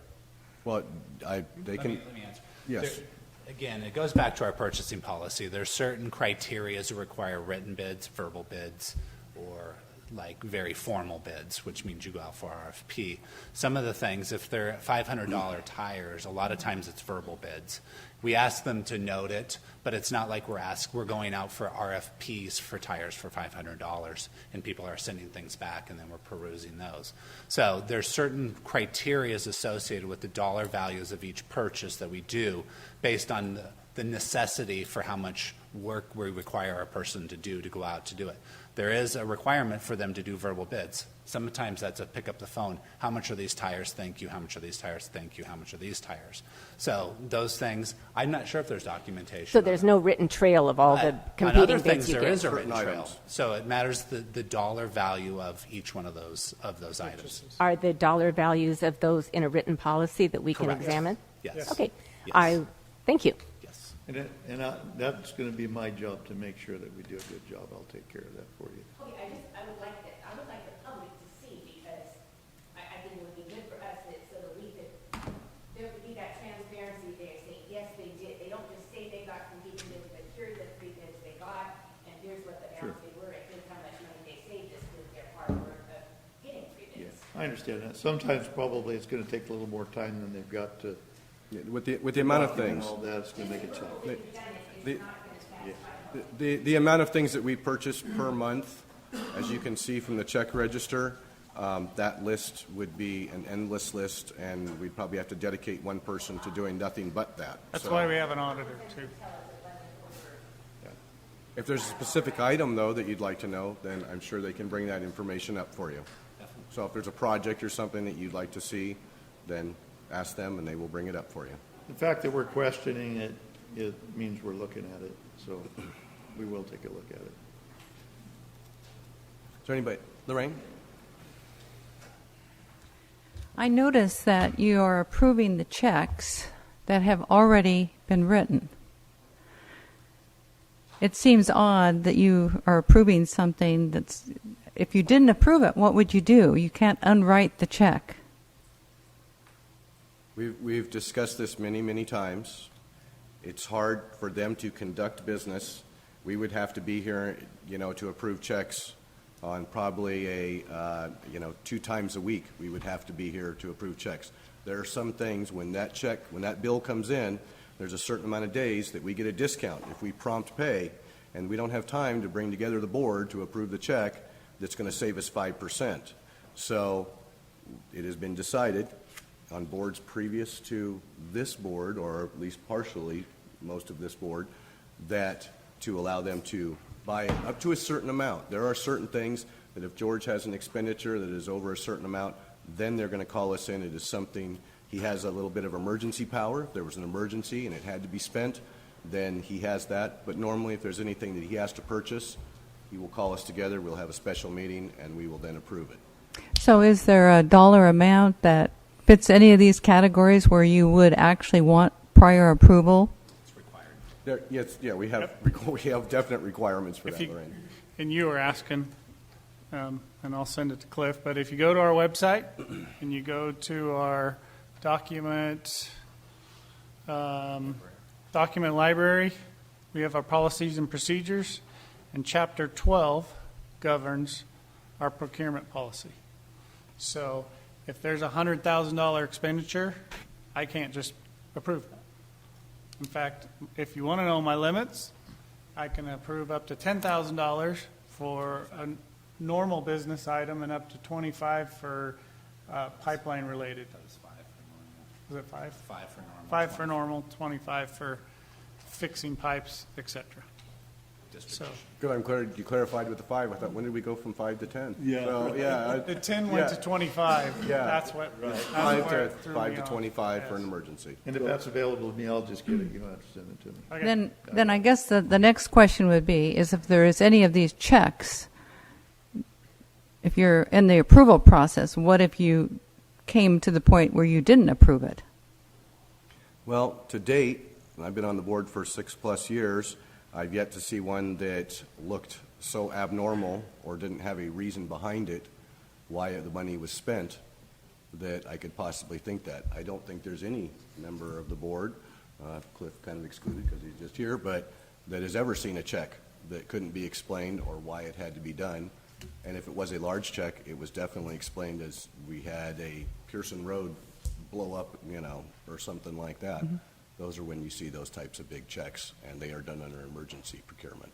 Well, they can. Let me answer. Yes. Again, it goes back to our purchasing policy. There's certain criteria that require written bids, verbal bids, or like very formal bids, which means you go out for RFP. Some of the things, if they're $500 tires, a lot of times it's verbal bids. We ask them to note it, but it's not like we're going out for RFPs for tires for $500 and people are sending things back and then we're perusing those. So there's certain criteria associated with the dollar values of each purchase that we do based on the necessity for how much work we require a person to do to go out to do it. There is a requirement for them to do verbal bids. Sometimes that's a pick up the phone. How much are these tires? Thank you. How much are these tires? Thank you. How much are these tires? So those things, I'm not sure if there's documentation. So there's no written trail of all the On competing other bids things, you there get. is a written Certain trail. items. So it matters the dollar value of each one of those items. Are the dollar values of those in a written policy that we can Correct. examine? Yes. Okay. Yes. Thank you. Yes. That's going to be my job to make sure that we do a good job. I'll take care of that for you. Okay, I would like the public to see, because I think it would be good for us so that there would be that transparency there, saying, yes, they did. They don't just say they got competing bids, but here's the 3 bids they got, and here's what the amounts they were, and here's how much money they saved us with their hard work of getting 3 bids. I understand that. Sometimes probably it's going to take a little more time than they've got to. With the amount of things. All that, it's going to make it tough. The amount of things that we purchase per month, as you can see from the check register, that list would be an endless list, and we'd probably have to dedicate one person to doing nothing but that. That's So, why we have an auditor, too. if there's a specific item, though, that you'd like to know, then I'm sure they can bring that information up for you. So if there's a project or something that you'd like to see, then ask them, and they will bring it up for you. The fact that we're questioning it, it means we're looking at it, so we will take a look at it. Is there anybody? Lorraine? I notice that you are approving the checks that have already been written. It seems odd that you are approving something that's, if you didn't approve it, what would you do? You can't unwrite the check. We've discussed this many, many times. It's hard for them to conduct business. We would have to be here, to approve checks on probably 2 times a week. We would have to be here to approve checks. There are some things when that bill comes in, there's a certain amount of days that we get a discount if we prompt pay, and we don't have time to bring together the board to approve the check that's going to save us 5%. So it has been decided on boards previous to this board, or at least partially most of this board, that to allow them to buy up to a certain amount. There are certain things that if George has an expenditure that is over a certain amount, then they're going to call us in. It is something, he has a little bit of emergency power. If there was an emergency and it had to be spent, then he has that. But normally if there's anything that he has to purchase, he will call us together, we'll have a special meeting, and we will then approve it. So is there a dollar amount that fits any of these categories where you would actually want prior approval? We have definite requirements for that, Lorraine. And you were asking, and I'll send it to Cliff, but if you go to our website and you go to our document library, we have our policies and procedures, and Chapter 12 governs our procurement policy. So if there's a $100,000 expenditure, I can't just approve that. In fact, if you want to know my limits, I can approve up to $10,000 for a normal business item and up to $25,000 for pipeline related. That was 5 for normal. Was it 5? 5 for normal. 5 for normal, 25 for fixing pipes, etc. So Good, I'm glad you clarified with the 5. I thought, when did we go from 5 to 10? Yeah. So, yeah. the 10 went to 25. Yeah. That's what. Right. That's where it threw me 5 to off. 25 for an Yes. emergency. And if that's available to me, I'll just get it. You don't have to send it to me. Okay. Then I guess the next question would be is if there is any of these checks, if you're in the approval process, what if you came to the point where you didn't approve it? Well, to date, and I've been on the board for 6+ years, I've yet to see one that looked so abnormal or didn't have a reason behind it why the money was spent that I could possibly think that. I don't think there's any member of the board, Cliff kind of excluded because he's just here, but that has ever seen a check that couldn't be explained or why it had to be done. And if it was a large check, it was definitely explained as we had a Pearson Road blow up, or something like that. Mm-hmm. Those are when you see those types of big checks, and they are done under emergency procurement.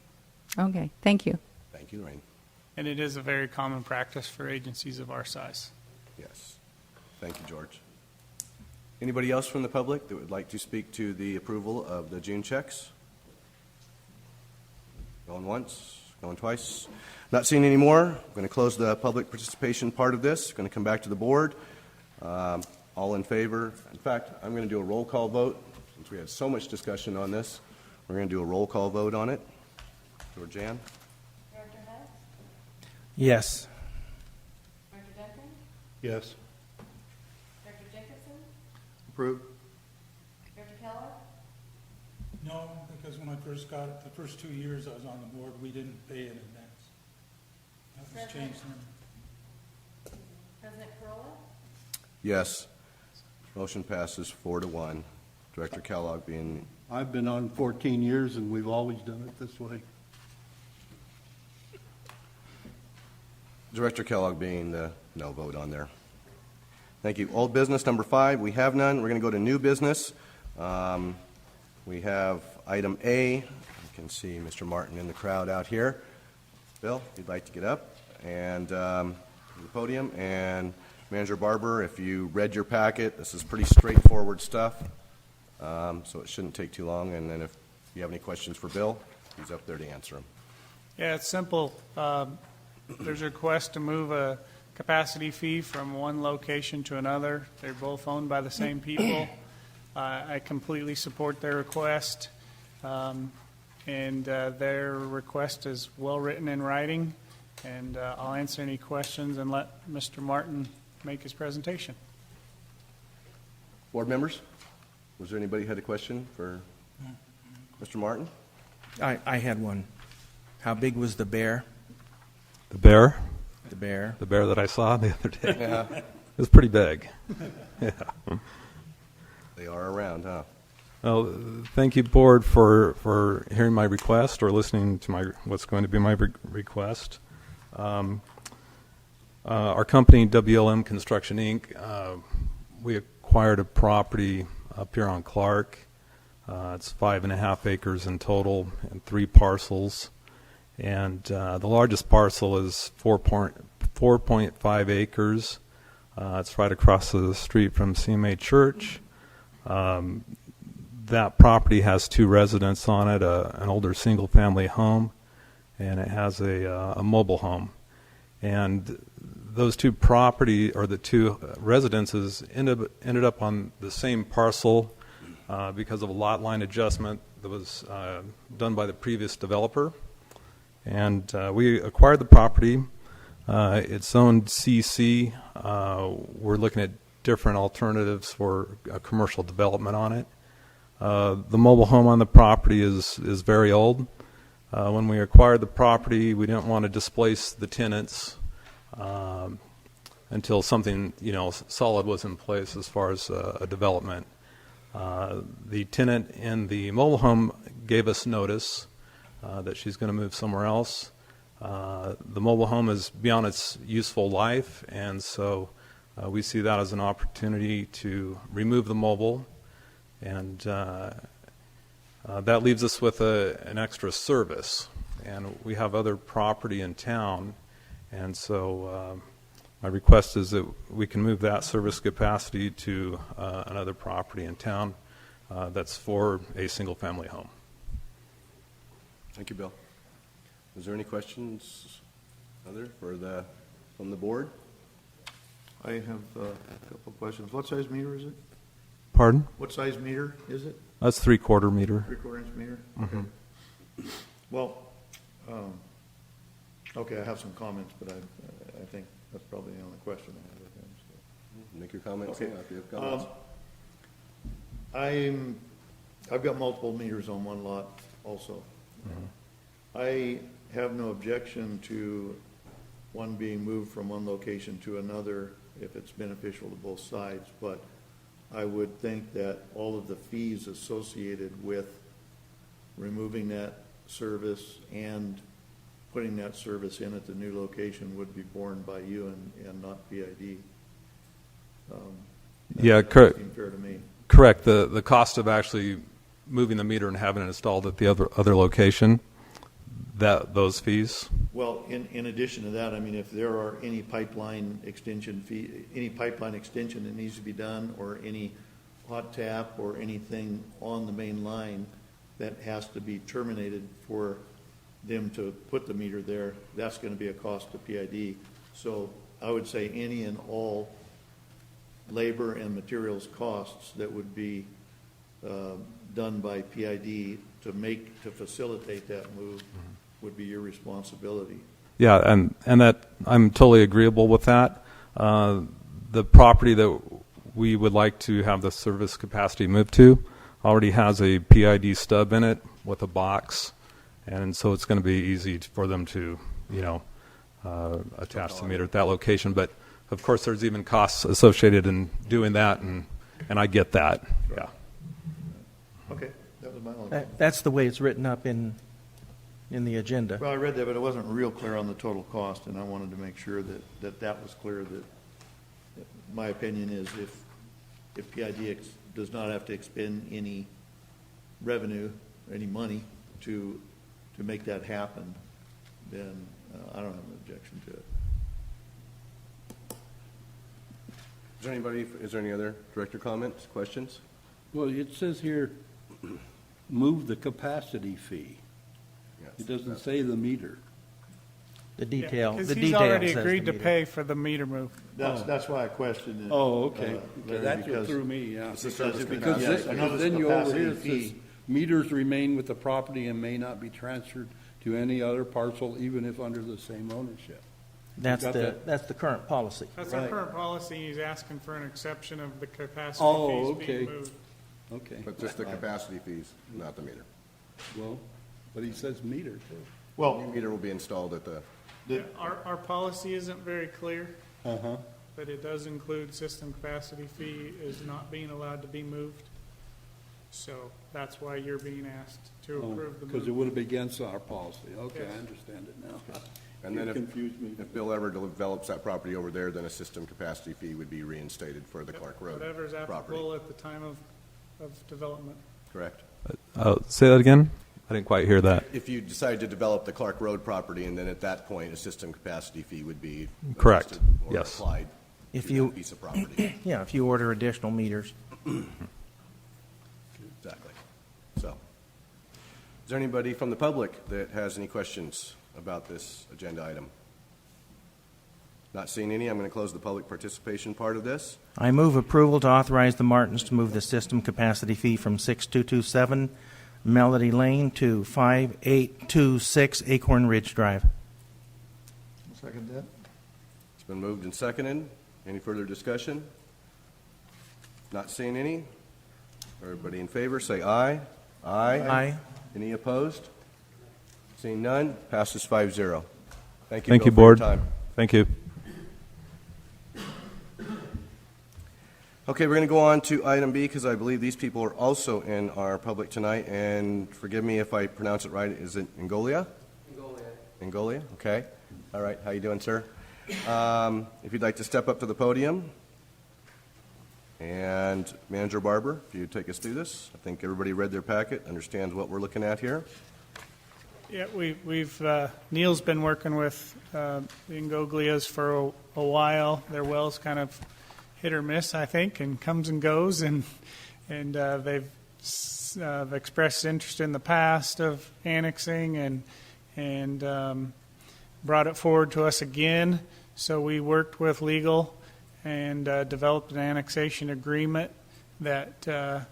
Okay, thank you. Thank you, Lorraine. And it is a very common practice for agencies of our size. Yes. Thank you, George. Anybody else from the public that would like to speak to the approval of the June checks? Going once, going twice. Not seeing any more. I'm going to close the public participation part of this. Going to come back to the board. All in favor? In fact, I'm going to do a roll call vote. Since we had so much discussion on this, we're going to do a roll call vote on it. Georgianne? Director Hess? Yes. Director Duncan? Yes. Director Jacobson? Approved. Director Keller? No, because when I first got it, the first 2 years I was on the board, we didn't pay in advance. That was changed then. President Corolla? Yes. Motion passes 4-1. Director Kellogg being, I've been on 14 years, and we've always done it this way. Director Kellogg being the no vote on there. Thank you. Old business number 5, we have none. We're going to go to new business. We have item A. You can see Mr. Martin in the crowd out here. Bill, if you'd like to get up and to the podium. And Manager Barber, if you read your packet, this is pretty straightforward stuff, so it shouldn't take too long. And then if you have any questions for Bill, he's up there to answer them. Yeah, it's simple. There's a request to move a capacity fee from one location to another. They're both owned by the same people. I completely support their request, and their request is well-written in writing, and I'll answer any questions and let Mr. Martin make his presentation. Board members, was there anybody who had a question for Mr. Martin? I had one. How big was the bear? The bear? The bear. The bear that I saw the other day. Yeah. It was pretty big. Yeah. They are around, huh? Well, thank you, board, for hearing my request or listening to what's going to be my request. Our company, WLM Construction, Inc., we acquired a property up here on Clark. It's 5.5 acres in total and 3 parcels. And the largest parcel is 4.5 acres. It's right across the street from CMA Church. That property has 2 residents on it, an older single-family home, and it has a mobile home. And those 2 the 2 residences ended up on the same parcel because of a lot line adjustment that was done by the previous developer. And we acquired the property. It's owned CC. We're looking at different alternatives for commercial development on it. The mobile home on the property is very old. When we acquired the property, we didn't want to displace the tenants until something solid was in place as far as a development. The tenant in the mobile home gave us notice that she's going to move somewhere else. The mobile home is beyond its useful life, and so we see that as an opportunity to remove the mobile, and that leaves us with an extra service. And we have other property in town, and so my request is that we can move that service capacity to another property in town that's for a single-family home. Thank you, Bill. Was there any questions from the board? I have a couple of questions. What size meter is it? Pardon? What size meter is it? That's 3/4 meter. 3/4 inch meter? Mm-hmm. Okay. Well, okay, I have some comments, but I think that's probably the only question I have with him. So. Make your comments. Okay. If you have comments. I've got multiple meters on one lot also. Mm-hmm. I have no objection to one being moved from one location to another if it's beneficial to both sides, but I would think that all of the fees associated with removing that service and putting that service in at the new location would be borne by you and not PID. Yeah, that correct. seemed fair to me. Correct. The cost of actually moving the meter and having it installed at the other location, those fees. Well, in addition to that, I mean, if there are any pipeline extension that needs to be done, or any hot tap or anything on the main line that has to be terminated for them to put the meter there, that's gonna be a cost to PID. So I would say any and all labor and materials costs that would be done by PID to facilitate that move would be your responsibility. Yeah, and that I'm totally agreeable with that. The property that we would like to have the service capacity moved to already has a PID stub in it with a box, and so it's going to be easy for them to, attach the meter at that location. But of course, there's even costs associated in doing that, and I get that. Yeah. Okay, that was my only. That's the way it's written up in the agenda. Well, I read that, but it wasn't real clear on the total cost, and I wanted to make sure that was clear. That my opinion is if PID does not have to expend any revenue, any money to make that happen, then I don't have an objection to it. Is there any other director comments, questions? Well, it says here, move the capacity fee. Yes. It doesn't say the meter. The detail. Because the he's detail already says agreed the to meter. pay for the meter move. That's why I questioned it. Oh, okay. Larry, That's what because threw me, yeah. It's the service Because capacity. I know this then you over capacity here, it says, fee. meters remain with the property and may not be transferred to any other parcel, even if under the same ownership. That's got that? that's the current policy. That's our Right. current policy. He's asking for an exception of the capacity Oh, fees being okay. moved. Okay. But just the capacity fees, not the meter. Well, but he says meter too. Well, New meter will be installed at the, Our policy isn't very clear, Uh-huh. but it does include system capacity fee is not being allowed to be moved. So that's why you're being asked to approve the Because it move. would have been against our policy. Okay, Yes. I understand it now. and then It confused me. if Bill ever develops that property over there, then a system capacity fee would be reinstated for the Clark Road Whatever's property. applicable at the time of development. Correct. Say that again? I didn't quite hear that. If you decide to develop the Clark Road property, and then at that point, a system capacity fee would be Correct. adjusted or Yes. applied If to you- that piece of property. Yeah, if you order additional meters. Exactly. So, is there anybody from the public that has any questions about this agenda item? Not seeing any, I'm going to close the public participation part of this. I move approval to authorize the Martins to move the system capacity fee from 6227 Melody Lane to 5826 Acorn Ridge Drive. second that. It's been moved and seconded. Any further discussion? Not seeing any. Everybody in favor, say aye. Aye. Aye. Any opposed? Seeing none, passes 5-0. Thank you, Thank Bill, you, for your Board. time. Thank you. Okay, we're going to go on to item B because I believe these people are also in our public tonight. And forgive me if I pronounce it right. Is it Ingoglia? Ingoglia. Okay. All right. How you doing, sir? If you'd like to step up to the podium. And Manager Barber, if you'd take us through this. I think everybody read their packet, understands what we're looking at here. Yeah, we've Neil's been working with the Ingoglias for a while. Their well's kind of hit or miss, I think, and comes and goes, and they've expressed interest in the past of annexing and brought it forward to us again. So we worked with legal and developed an annexation agreement that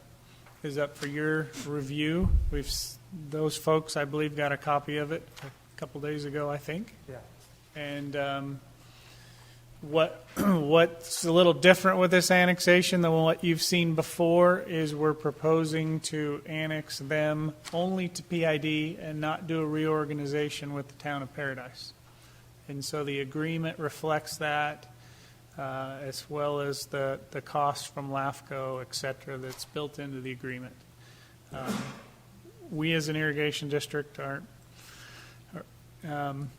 is up for your review. Those folks, I believe, got a copy of it a couple days ago, I think. Yeah. And what's a little different with this annexation than what you've seen before is we're proposing to annex them only to PID and not do a reorganization with the town of Paradise. And so the agreement reflects that, as well as the cost from LAFCO, et cetera, that's built into the agreement. We as an irrigation district are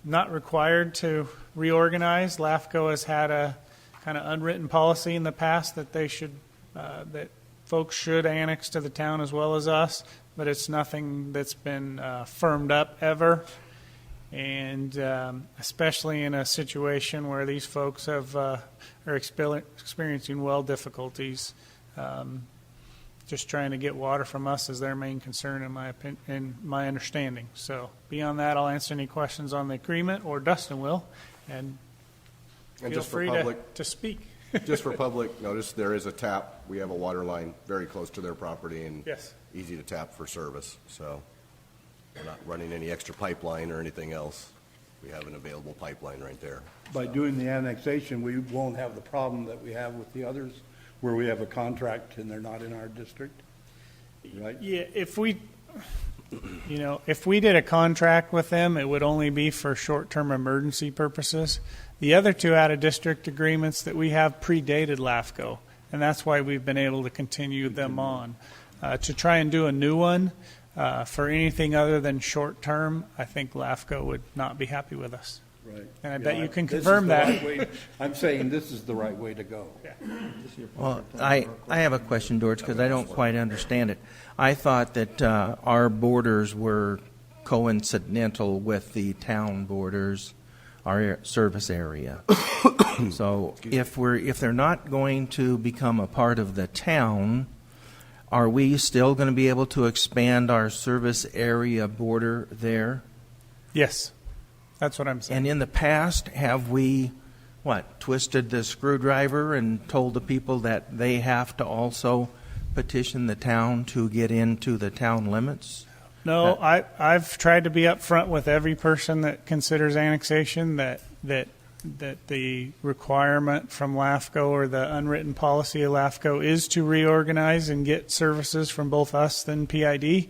not required to reorganize. LAFCO has had a kind of unwritten policy in the past that they should, that folks should annex to the town as well as us, but it's nothing that's been firmed up ever. And especially in a situation where these folks are experiencing well difficulties, just trying to get water from us is their main concern in my understanding. So beyond that, I'll answer any questions on the agreement, or Dustin will, and feel just for free public- to speak. Just for public notice, there is a tap. We have a water line very close to their property and Yes. easy to tap for service. So we're not running any extra pipeline or anything else. We have an available pipeline right there. By doing the annexation, we won't have the problem that we have with the others, where we have a contract and they're not in our district, right? Yeah, if we did a contract with them, it would only be for short-term emergency purposes. The other two out-of-district agreements that we have predated LAFCO, and that's why we've been able to continue them on. To try and do a new one for anything other than short-term, I think LAFCO would not be happy with us. Right. And I bet you can this is confirm the that. right way- I'm saying this is the right way to go. Well, I have a question, George, because I don't quite understand it. I thought that our borders were coincidental with the town borders, our service area. So if they're not going to become a part of the town, are we still going to be able to expand our service area border there? Yes, that's what I'm saying. And in the past, have we, twisted the screwdriver and told the people that they have to also petition the town to get into the town limits? No, I've tried to be upfront with every person that considers annexation that the requirement from LAFCO, or the unwritten policy of LAFCO, is to reorganize and get services from both us and PID.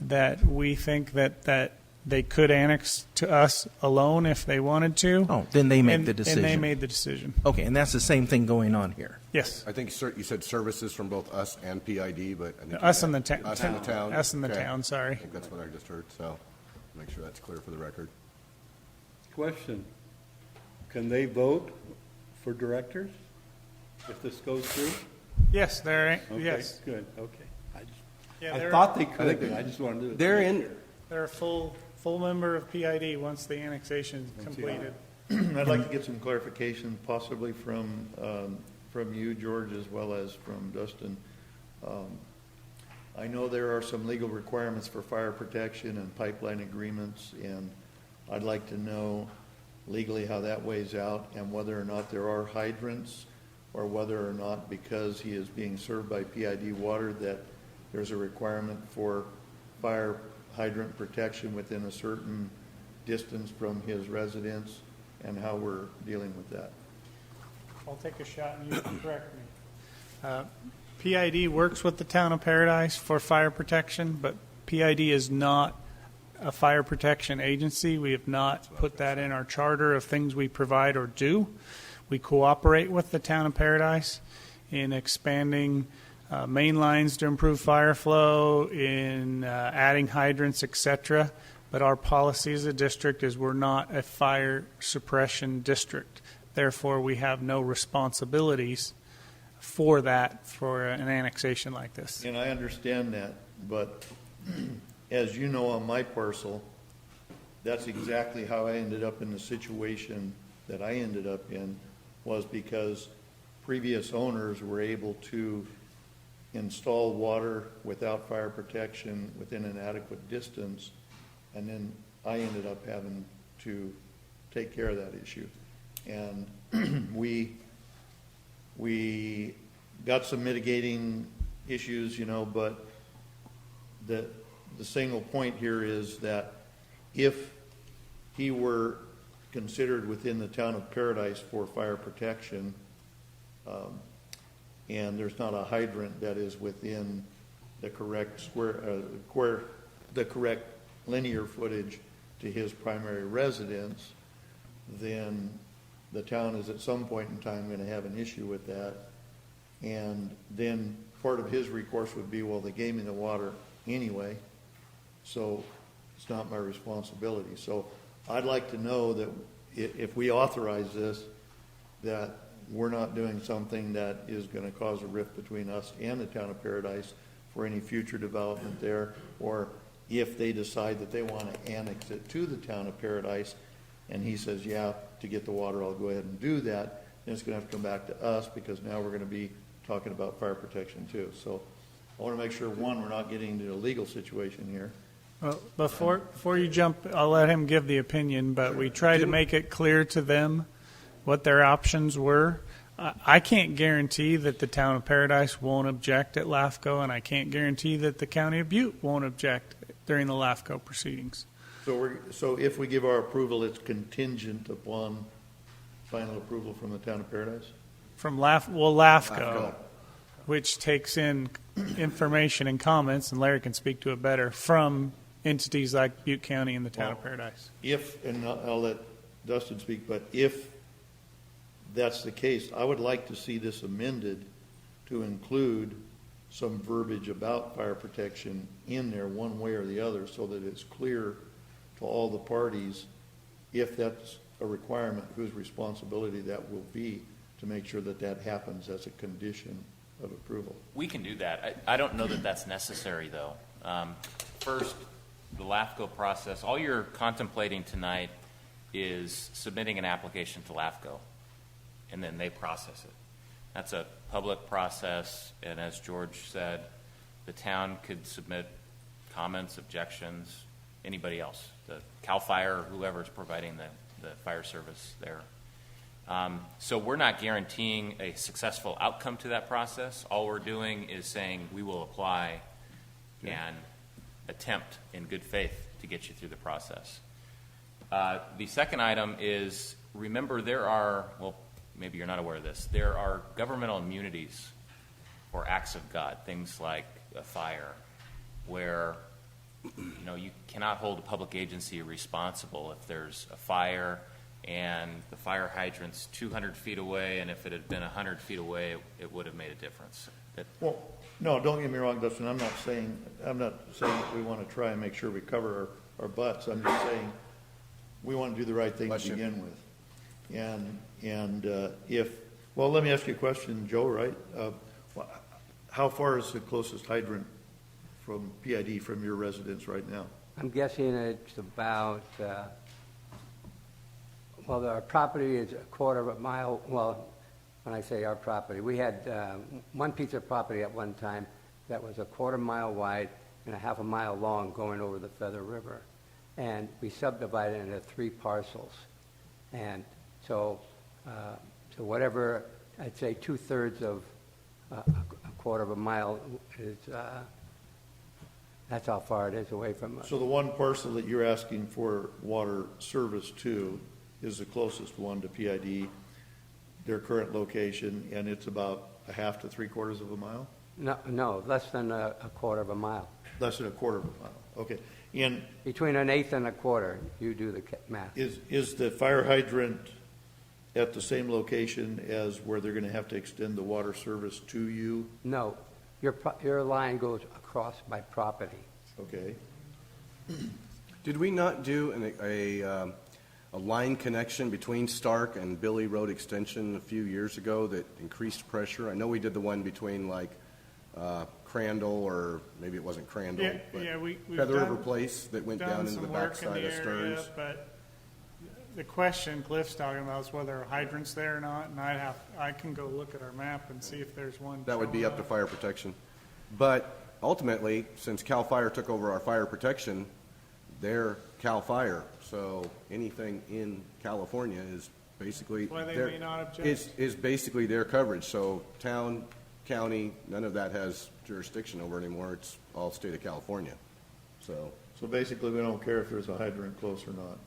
That we think that they could annex to us alone if they wanted to. Oh, then they make the decision. And they made the decision. Okay, and that's the same thing going on here. Yes. I think you said services from both us and PID, but I think Us and the town. Us and the town. Us and the Okay. town, sorry. I think that's what I just heard, so make sure that's clear for the record. Question, can they vote for directors if this goes through? Yes, Okay, yes. good, okay. Yeah, I they're- thought they could, but I just wanted to. They're a full member of PID once the annexation is completed. I'd like to get some clarification, possibly from you, George, as well as from Dustin. I know there are some legal requirements for fire protection and pipeline agreements, and I'd like to know legally how that weighs out, and whether or not there are hydrants, or whether or not, because he is being served by PID water, that there's a requirement for fire hydrant protection within a certain distance from his residence, and how we're dealing with that. I'll take a shot and you can correct me. PID works with the town of Paradise for fire protection, but PID is not a fire protection agency. We have not put that in our charter of things we provide or do. We cooperate with the town of Paradise in expanding main lines to improve fire flow, in adding hydrants, etc. But our policy as a district is we're not a fire suppression district. Therefore, we have no responsibilities for that, for an annexation like this. And I understand that, but as you know, on my parcel, that's exactly how I ended up in the situation that I ended up in, was because previous owners were able to install water without fire protection within an adequate distance, and then I ended up having to take care of that issue. And we got some mitigating issues, but the single point here is that if he were considered within the town of Paradise for fire protection, and there's not a hydrant that is within the correct the correct linear footage to his primary residence, then the town is at some point in time going to have an issue with that. And then part of his recourse would be, well, they gave me the water anyway, so it's not my responsibility. So I'd like to know that if we authorize this, that we're not doing something that is going to cause a rift between us and the town of Paradise for any future development there, or if they decide that they want to annex it to the town of Paradise, and he says, yeah, to get the water, I'll go ahead and do that, then it's going to have to come back to us, because now we're going to be talking about fire protection too. So I want to make sure, one, we're not getting into a legal situation here. Well, before you jump, I'll let him give the opinion, but we tried to make it clear to them what their options were. I can't guarantee that the town of Paradise won't object at LAFCO, and I can't guarantee that the county of Butte won't object during the LAFCO proceedings. So if we give our approval, it's contingent upon final approval from the town of Paradise? From LAFCO, which takes in information and comments, and Larry can speak to it better, from entities like Butte County and the town of Paradise. If, and I'll let Dustin speak, but if that's the case, I would like to see this amended to include some verbiage about fire protection in there one way or the other, so that it's clear to all the parties, if that's a requirement, whose responsibility that will be to make sure that that happens as a condition of approval. We can do that. I don't know that that's necessary, though. First, the LAFCO process, all you're contemplating tonight is submitting an application to LAFCO, and then they process it. That's a public process, and as George said, the town could submit comments, objections, anybody else, the CAL FIRE or whoever's providing the fire service there. So we're not guaranteeing a successful outcome to that process. All we're doing is saying we will apply and attempt in good faith to get you through the process. The second item is, remember, there are, well, maybe you're not aware of this, there are governmental immunities for acts of God, things like a fire, where you cannot hold a public agency responsible if there's a fire and the fire hydrant's 200 feet away, and if it had been 100 feet away, it would have made a difference. Well, no, don't get me wrong, Dustin. I'm not saying that we want to try and make sure we cover our butts. I'm just saying we want to do the right thing to begin with. And if, well, let me ask you a question, Joe. Right? How far is the closest hydrant from PID from your residence right now? I'm guessing it's about. Well, our property is a quarter of a mile. Well, when I say our property, we had one piece of property at one time that was a quarter mile wide and a half a mile long going over the Feather River. And we subdivided it into 3 parcels. And so whatever, I'd say 2/3 of a quarter of a mile is, that's how far it is away from us. So the one parcel that you're asking for water service to is the closest one to PID, their current location, and it's about a half to 3/4 of a mile? No, less than a quarter of a mile. Less than a quarter of a mile. Okay. And between an eighth and a quarter, you do the math. Is the fire hydrant at the same location as where they're going to have to extend the water service to you? No, your line goes across my property. Okay. Did we not do a line connection between Stark and Billy Road Extension a few years ago that increased pressure? I know we did the one between Crandall, or maybe it wasn't Crandall, but we've Feather River Place that went down into the some work backside in the of area, Stearns. but the question Cliff's talking about is whether a hydrant's there or not, and I can go look at our map and see if there's one. That would be up to fire protection. But ultimately, since CAL FIRE took over our fire protection, they're CAL FIRE. So anything in California is basically Why they may not object. is basically their coverage. So town, county, none of that has jurisdiction over anymore. It's all state of California. So basically, we don't care if there's a hydrant close or not.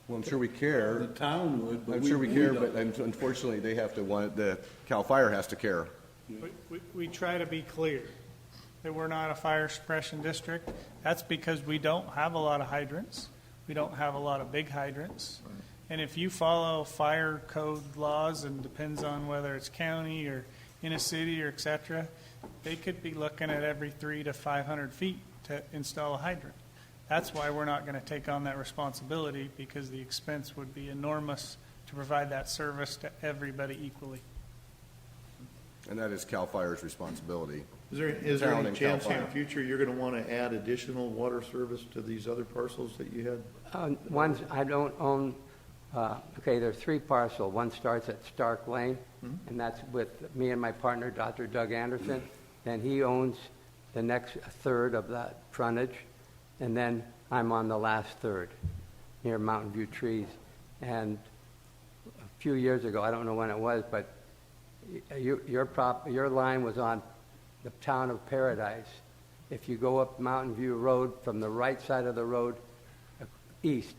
Well, I'm sure we care. The town would, but I'm sure we care, but unfortunately, they have to want the CAL FIRE has to care. We try to be clear that we're not a fire suppression district. That's because we don't have a lot of hydrants. We don't have a lot of big hydrants. And if you follow fire code laws, and depends on whether it's county or in a city or et cetera, they could be looking at every 300 to 500 feet to install a hydrant. That's why we're not going to take on that responsibility, because the expense would be enormous to provide that service to everybody equally. And that is CAL FIRE's responsibility. Is there any chance in the future you're going to want to add additional water service to these other parcels that you had? Ones I don't own. Okay, there are 3 parcels. One starts at Stark Lane, and that's with me and my partner, Dr. Doug Anderson. Then he owns the next third of that frontage, and then I'm on the last third near Mountain View Trees. And a few years ago, I don't know when it was, but your line was on the town of Paradise. If you go up Mountain View Road from the right side of the road east,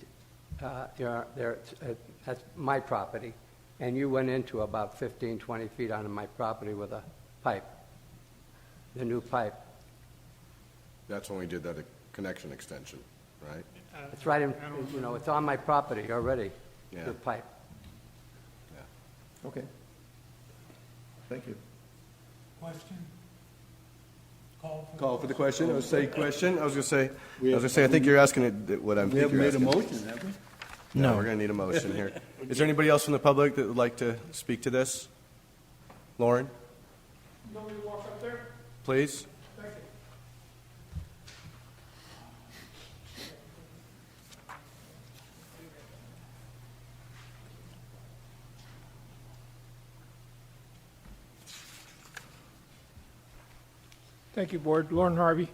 that's my property, and you went into about 15, 20 feet onto my property with a pipe, the new pipe. That's when we did that connection extension, right? It's right in, it's on my property already, Yeah. the pipe. Okay. Thank you. Question? Call for the question. I was going to say, I think you're asking it what I'm We thinking haven't you're made a asking. motion, have we? No, No. we're going to need a motion here. Is there anybody else from the public that would like to speak to this? Lauren, You want me to walk up there? please. Thank you. Thank you, Board. Lauren Harvey.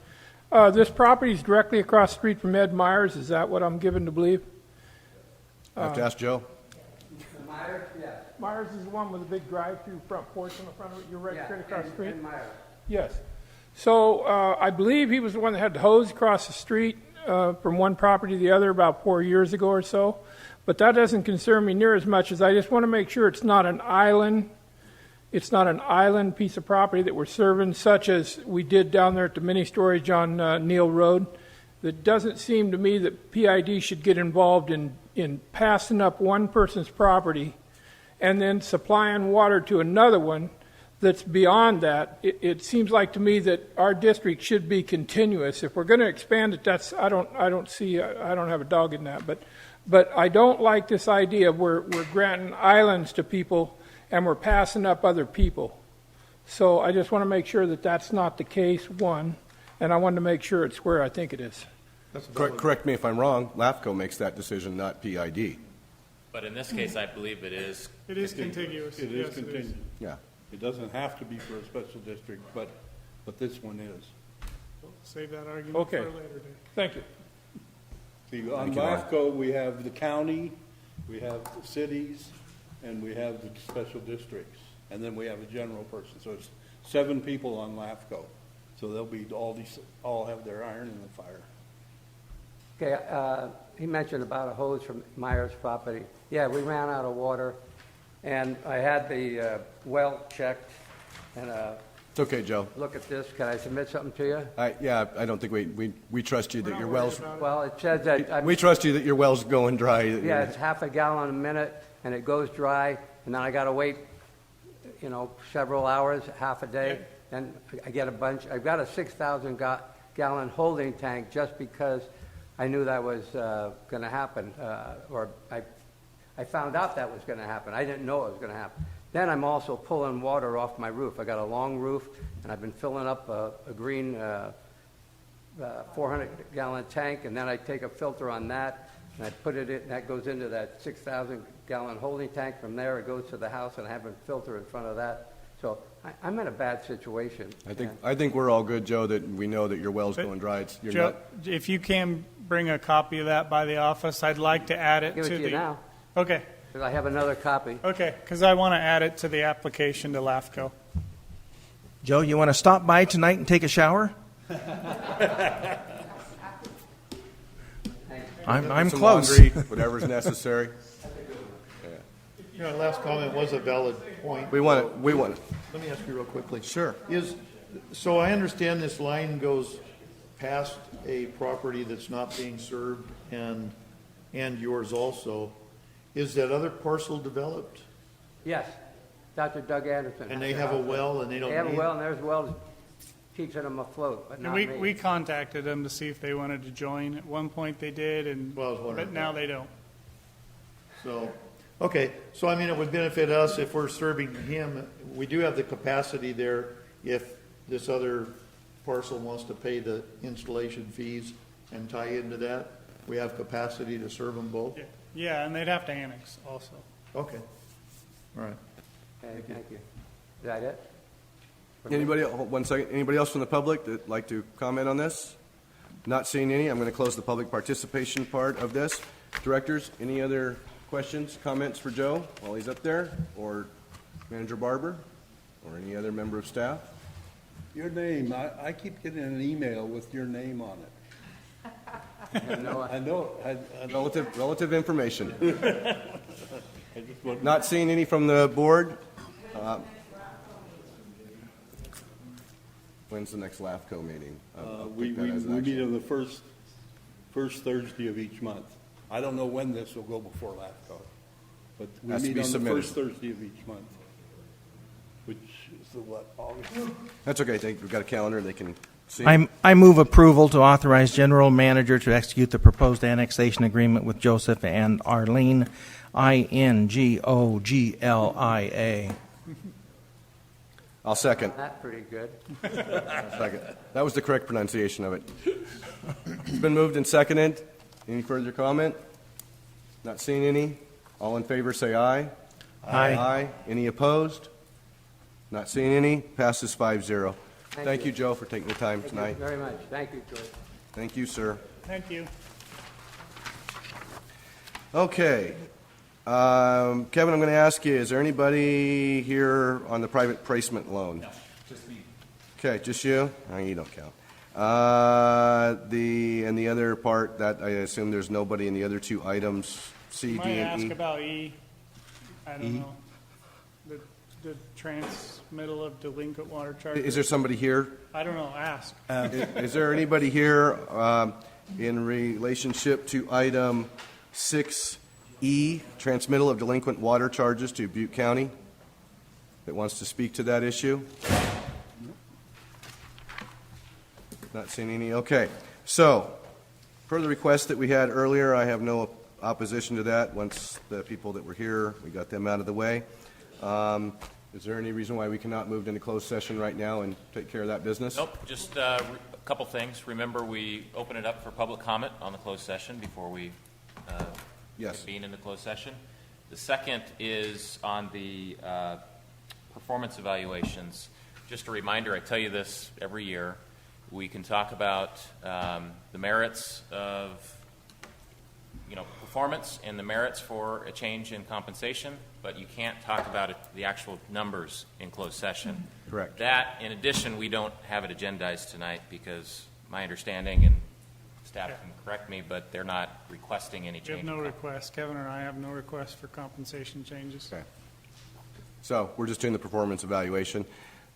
This property is directly across the street from Ed Myers. Is that what I'm given to believe? I have to ask Joe. Myers, yes. Myers is the one with the big drive-through front porch in the front of it. You're right straight across the street? And Myers. Yes. So I believe he was the one that had the hose across the street from one property to the other about 4 years ago or so. But that doesn't concern me near as much as I just want to make sure it's not an island. It's not an island piece of property that we're serving, such as we did down there at the mini storage on Neal Road. It doesn't seem to me that PID should get involved in passing up one person's property and then supplying water to another one that's beyond that. It seems like to me that our district should be continuous. If we're going to expand it, I don't have a dog in that, but I don't like this idea of we're granting islands to people and we're passing up other people. So I just want to make sure that that's not the case, one, and I want to make sure it's where I think it is. Correct me if I'm wrong. LAFCO makes that decision, not PID. But in this case, I believe it is. It is contiguous. It Yes, is continued. Yeah. It doesn't have to be for a special district, but this one is. Save that argument Okay. for a later day. Thank you. See, on Thank you, Mark. LAFCO, we have the county, we have the cities, and we have the special districts, and then we have a general person. So it's 7 people on LAFCO. So they'll be all have their iron in the fire. Okay, he mentioned about a hose from Myers' property. Yeah, we ran out of water, and I had the well checked, and It's okay, Joe. look at this. Can I submit something to you? I don't think we trust you that your wells. Well, it says that, We trust you that your well's going dry. yeah, it's half a gallon a minute, and it goes dry, and then I got to wait, several hours, half a day, and I get a bunch. I've got a 6,000 gallon holding tank just because I knew that was going to happen, or I found out that was going to happen. I didn't know it was going to happen. Then I'm also pulling water off my roof. I got a long roof, and I've been filling up a green 400-gallon tank, and then I take a filter on that, and I put it in. That goes into that 6,000-gallon holding tank. From there, it goes to the house, and I have a filter in front of that. So I'm in a bad situation. I think we're all good, Joe, that we know that your well's going dry. You're Joe, not. if you can bring a copy of that by the office, I'd like to add it Give it to to the. you now. Okay. Because I have another copy. Okay, because I want to add it to the application to LAFCO. Joe, you want to stop by tonight and take a shower? I'm Some close. laundry, whatever's necessary. Last comment was a valid point. We want it. Let me ask you real quickly. Sure. So I understand this line goes past a property that's not being served and yours also. Is that other parcel developed? Yes, Dr. Doug Anderson. And they have a well and they don't They have a need- well, and there's wells keeping them afloat, but And not we me. contacted them to see if they wanted to join. At one point they did, but now they don't. So, okay, so I mean, it would benefit us if we're serving him. We do have the capacity there if this other parcel wants to pay the installation fees and tie into that. We have capacity to serve them both? Yeah, and they'd have to annex also. Okay, all right. Okay, thank you. Is that it? Anybody, one second, anybody else from the public that'd like to comment on this? Not seeing any, I'm going to close the public participation part of this. Directors, any other questions, comments for Joe while he's up there, or Manager Barber, or any other member of staff? Your name, I keep getting an email with your name on it. I know. Relative information. Not seeing any from the board. When's the next LAFCO meeting? We meet on the first Thursday of each month. I don't know when this will go before LAFCO, but we Has to meet be on submitted. the first Thursday of each month, which is the what, August? That's okay. We've got a calendar they can see. I move approval to authorize general manager to execute the proposed annexation agreement with Joseph and Arlene, Ingoglia. I'll second. That's pretty good. Second. That was the correct pronunciation of it. It's been moved and seconded. Any further comment? Not seeing any. All in favor say aye. Aye. Aye. Any opposed? Not seeing any. Passes 5-0. Thank Thank you. you, Joe, for taking the time Thank tonight. you very much. Thank you, George. Thank you, sir. Thank you. Okay. Kevin, I'm going to ask you, is there anybody here on the private placement loan? No, just me. Okay, just you? No, you don't count. The other part, that I assume there's nobody in the other two items, C, Might D, and ask E? about E. I don't know. The transmittal of delinquent water charges. Is there somebody here? I don't know. Ask. Is there anybody here in relationship to item 6E, transmittal of delinquent water charges to Butte County, that wants to speak to that issue? Not seeing any. Okay. So, per the request that we had earlier, I have no opposition to that. Once the people that were here, we got them out of the way. Is there any reason why we cannot move into closed session right now and take care of that business? Nope, just a couple things. Remember, we open it up for public comment on the closed session before we convene in the closed session. The second is on the performance evaluations. Just a reminder, I tell you this every year. We can talk about the merits of performance and the merits for a change in compensation, but you can't talk about the actual numbers in closed session. Correct. That, in addition, we don't have it agendized tonight because my understanding, and staff can correct me, but they're not requesting any We have change. no request. Kevin or I have no request for compensation changes. Okay. So we're just doing the performance evaluation.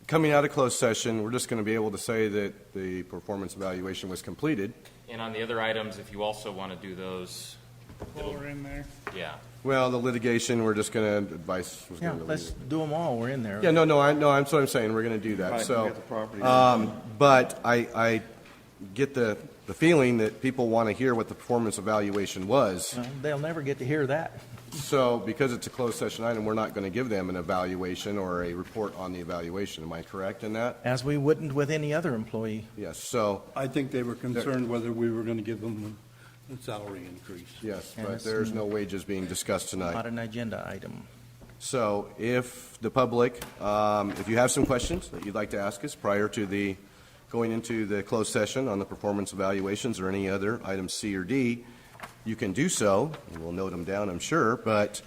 Coming out of closed session, we're just going to be able to say that the performance evaluation was completed. And on the other items, if you also want to do those, While we're in there. yeah. Well, the litigation, we're just going to, advice was Yeah, going to let's do them all. We're in there. Yeah, that's what I'm saying. We're going to do that. Right, So, we got the property. but I get the feeling that people want to hear what the performance evaluation was. Well, they'll never get to hear that. So, because it's a closed session item, we're not going to give them an evaluation or a report on the evaluation. Am I correct in that? As we wouldn't with any other employee. Yes. So, I think they were concerned whether we were going to give them a salary increase. yes, And but it's there's no wages being discussed tonight. Not an agenda item. So if the public, if you have some questions that you'd like to ask us prior to going into the closed session on the performance evaluations or any other items C or D, you can do so, and we'll note them down, I'm sure, but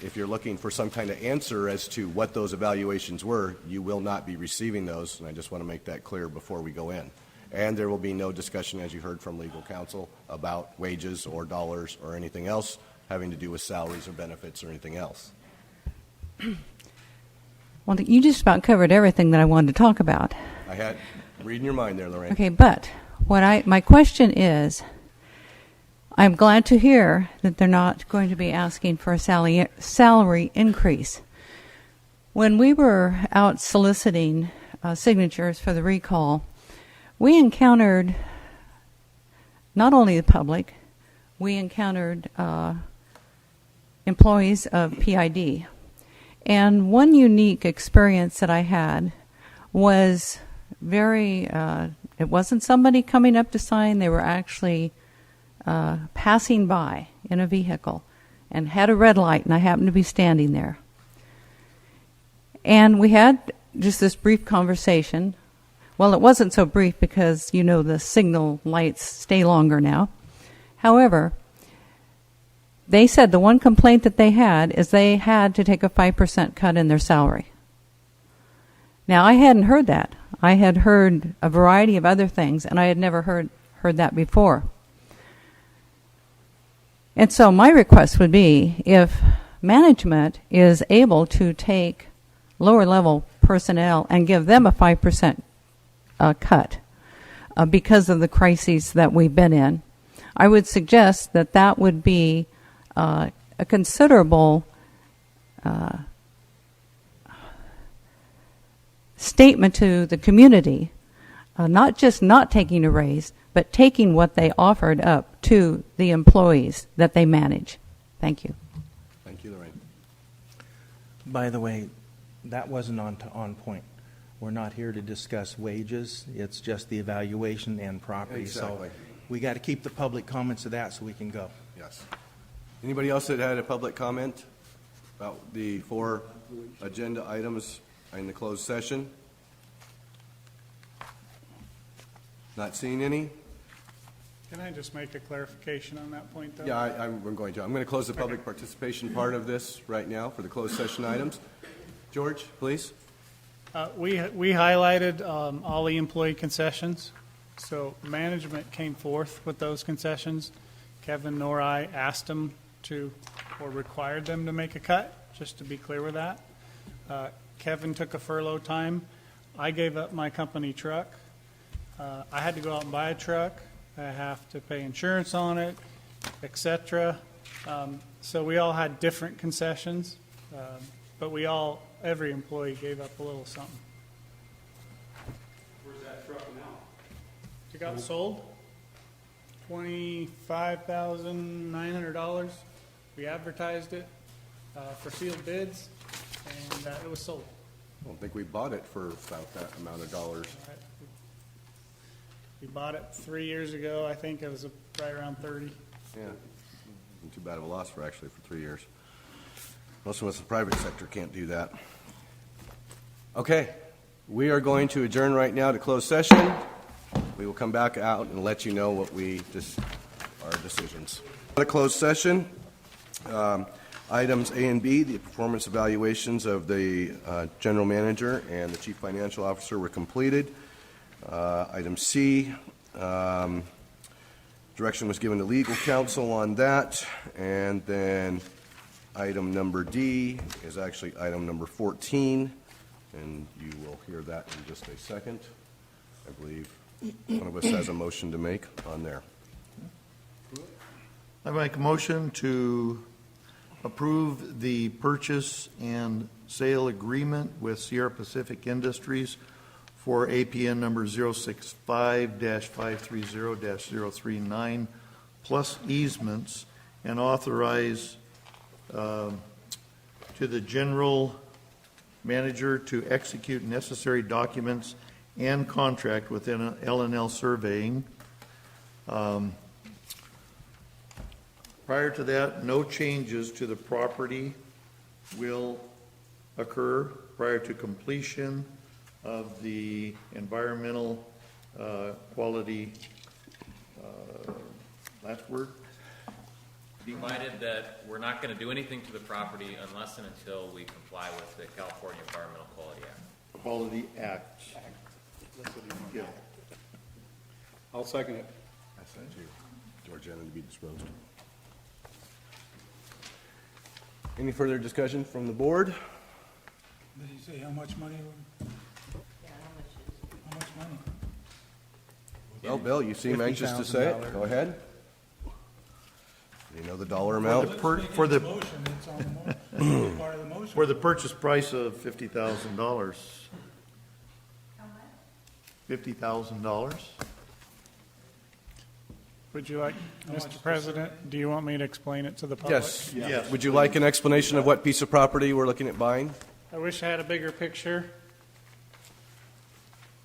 if you're looking for some kind of answer as to what those evaluations were, you will not be receiving those, and I just want to make that clear before we go in. And there will be no discussion, as you heard from legal counsel, about wages or dollars or anything else having to do with salaries or benefits or anything else. Well, you just about covered everything that I wanted to talk about. I had reading your mind there, Lorraine. Okay, but my question is, I'm glad to hear that they're not going to be asking for a salary increase. When we were out soliciting signatures for the recall, we encountered not only the public, we encountered employees of PID. And one unique experience that I had was it wasn't somebody coming up to sign, they were actually passing by in a vehicle and had a red light, and I happened to be standing there. And we had just this brief conversation. Well, it wasn't so brief because, you know, the signal lights stay longer now. However, they said the one complaint that they had is they had to take a 5% cut in their salary. Now, I hadn't heard that. I had heard a variety of other things, and I had never heard that before. And so my request would be if management is able to take lower-level personnel and give them a 5% cut because of the crises that we've been in, I would suggest that that would be a considerable statement to the community, not just not taking a raise, but taking what they offered up to the employees that they manage. Thank you. Thank you, Lorraine. By the way, that wasn't on point. We're not here to discuss wages. It's just the evaluation and property. Exactly. So we got to keep the public comments to that so we can go. Yes. Anybody else that had a public comment about the 4 agenda items in the closed session? Not seeing any? Can I just make a clarification on that point, though? Yeah, I'm going to. I'm going to close the public participation part of this right now for the closed session items. George, please. We highlighted all the employee concessions. So management came forth with those concessions. Kevin nor I asked them to, or required them to make a cut, just to be clear with that. Kevin took a furlough time. I gave up my company truck. I had to go out and buy a truck. I have to pay insurance on it, etc. So we all had different concessions, but every employee gave up a little something. Where's that truck now? It got sold, $25,900. We advertised it for sealed bids, and it was sold. I don't think we bought it for about that amount of dollars. We bought it 3 years ago. I think it was right around 30. Yeah. Wasn't too bad of a loss for 3 years. Most of us in the private sector can't do that. Okay. We are going to adjourn right now to closed session. We will come back out and let you know what our decisions. The closed session, items A and B, the performance evaluations of the general manager and the chief financial officer were completed. Item C, direction was given to legal counsel on that. And then item number D is actually item number 14, and you will hear that in just a second. I believe one of us has a motion to make on there. I make a motion to approve the purchase and sale agreement with Sierra Pacific Industries for APN number 065-530-039 plus easements, and authorize to the general manager to execute necessary documents and contract within L&L Surveying. Prior to that, no changes to the property will occur prior to completion of the environmental quality, last word? Provided that we're not going to do anything to the property unless and until we comply with the California Environmental Quality Act. Quality Act. Yeah. I'll second it. I sent you, Georgiana, to be disposed. Any further discussion from the board? Did he say how much money? How much money? Well, Bill, you seem anxious to say it. Go ahead. Do you know the dollar amount? For the purchase price of $50,000. $50,000. Would you like, Mr. President, do you want me to explain it to the public? Yes. Yes. Would you like an explanation of what piece of property we're looking at buying? I wish I had a bigger picture.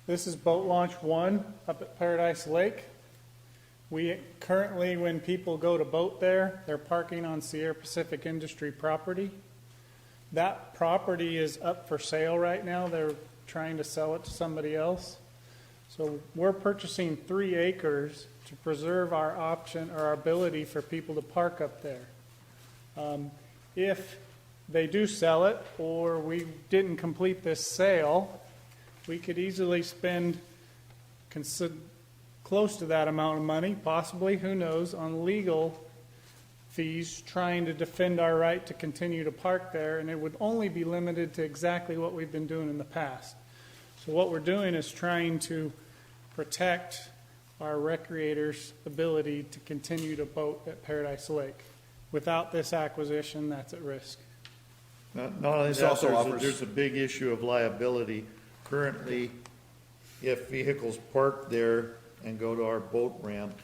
This is Boat Launch 1 up at Paradise Lake. We currently, when people go to boat there, they're parking on Sierra Pacific Industry property. That property is up for sale right now. trying to sell it to somebody else. So we're purchasing 3 acres to preserve our option or our ability for people to park up there. If they do sell it, or we didn't complete this sale, we could easily spend close to that amount of money, possibly, who knows, on legal fees trying to defend our right to continue to park there, and it would only be limited to exactly what we've been doing in the past. So what we're doing is trying to protect our recreators' ability to continue to boat at Paradise Lake. Without this acquisition, that's at risk. Not only This that, also there's a big issue of liability. Currently, if vehicles park there and go to our boat ramp,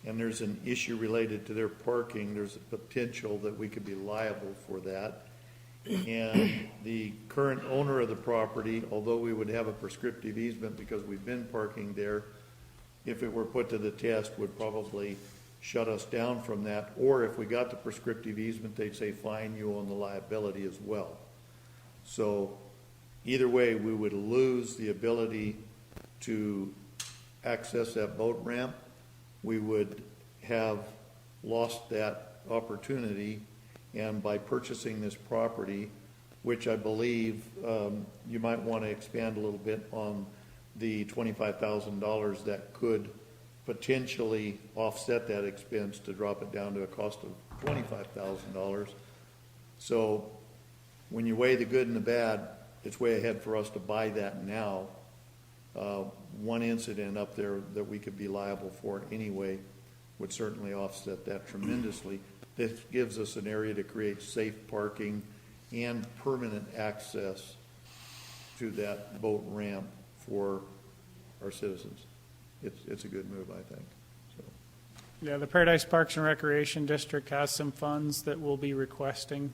and there's an issue related to their parking, there's a potential that we could be liable for that. And the current owner of the property, although we would have a prescriptive easement because we've been parking there, if it were put to the test, would probably shut us down from that. Or if we got the prescriptive easement, they'd say, fine, you own the liability as well. So either way, we would lose the ability to access that boat ramp. We would have lost that opportunity, and by purchasing this property, which I believe you might want to expand a little bit on the $25,000 that could potentially offset that expense to drop it down to a cost of $25,000. So when you weigh the good and the bad, it's way ahead for us to buy that now. One incident up there that we could be liable for anyway would certainly offset that tremendously. This gives us an area to create safe parking and permanent access to that boat ramp for our citizens. It's a good move, I think. So. Yeah, the Paradise Parks and Recreation District has some funds that we'll be requesting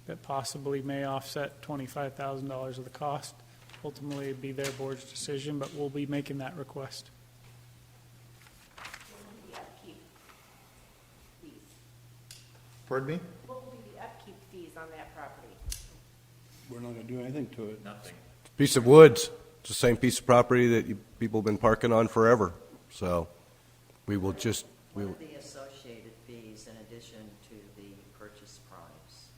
that possibly may offset $25,000 of the cost. Ultimately, it'd be their board's decision, but we'll be making that request. Pardon me? What will be the upkeep fees on that property? We're not going to do anything to it. Nothing. Piece of woods. It's the same piece of property that people have been parking on forever. So we will just... What are the associated fees in addition to the purchase price?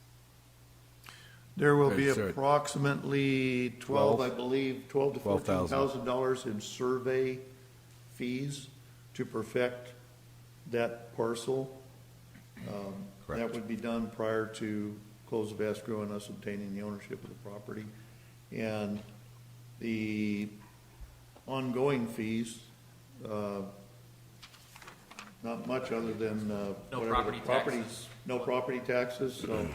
There will be Is there approximately 12, I believe, $12,000 to $12,000. $14,000 in survey fees to perfect that parcel. Correct. That would be done prior to close of escrow and us obtaining the ownership of the property. And the ongoing fees, not much other than No whatever property the properties, taxes. no property taxes. So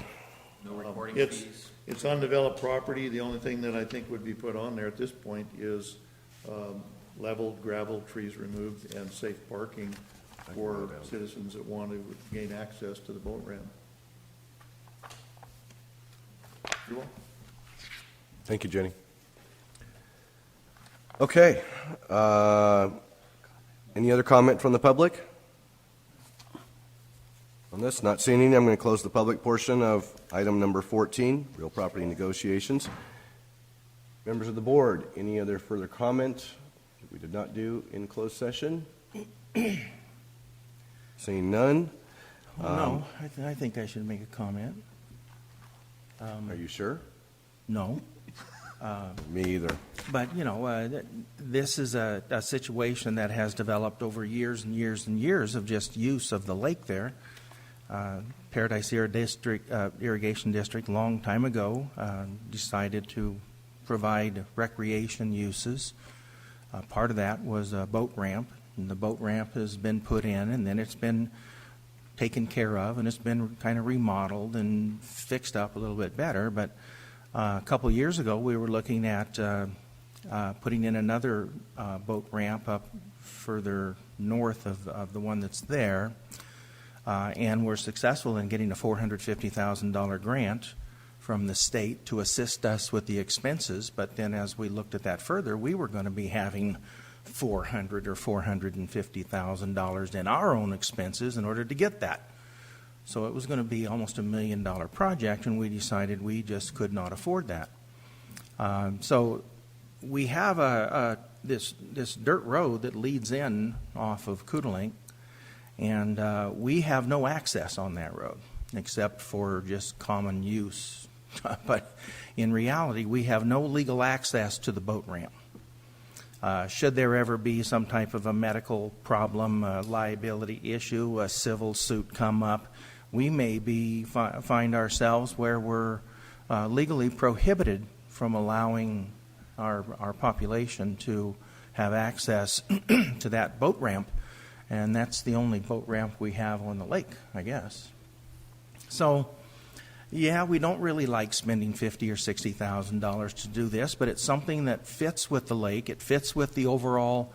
No recording it's fees. it's undeveloped property. The only thing that I think would be put on there at this point is leveled gravel, trees removed, and safe parking for citizens that want to gain access to the boat ramp. You're welcome. Thank you, Jenny. Okay. Any other comment from the public on this? Not seeing any. I'm going to close the public portion of item number 14, real property negotiations. Members of the board, any other further comment that we did not do in closed session? Seeing none. No, I think I should make a comment. Are you sure? No. Me either. But, you know, this is a situation that has developed over years and years and years of just use of the lake there. Paradise Irrigation District, long time ago, decided to provide recreation uses. Part of that was a boat ramp, and the boat ramp has been put in, and then it's been taken care of, and it's been kind of remodeled and fixed up a little bit better. But a couple years ago, we were looking at putting in another boat ramp up further north of the one that's there, and we're successful in getting a $450,000 grant from the state to assist us with the expenses. But then as we looked at that further, we were going to be having $400,000 or $450,000 in our own expenses in order to get that. So it was going to be almost $1 million project, and we decided we just could not afford that. So we have this dirt road that leads in off of Kootalink, and we have no access on that road except for just common use. But in reality, we have no legal access to the boat ramp. Should there ever be some type of a medical problem, a liability issue, a civil suit come up, we may find ourselves where we're legally prohibited from allowing our population to have access to that boat ramp, and that's the only boat ramp we have on the lake, I guess. So, yeah, we don't really like spending $50,000 or $60,000 to do this, but it's something that fits with the lake. It fits with the overall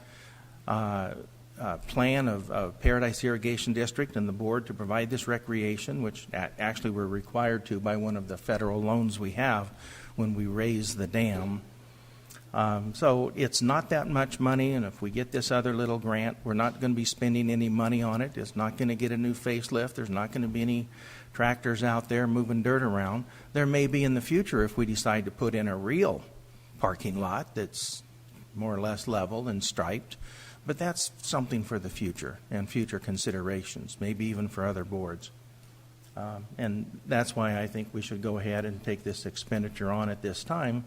plan of Paradise Irrigation District and the board to provide this recreation, which actually we're required to by one of the federal loans we have when we raise the dam. So it's not that much money, and if we get this other little grant, we're not going to be spending any money on it. It's not going to get a new facelift. There's not going to be any tractors out there moving dirt around. There may be in the future if we decide to put in a real parking lot that's more or less level and striped, but that's something for the future and future considerations, maybe even for other boards. And that's why I think we should go ahead and take this expenditure on at this time.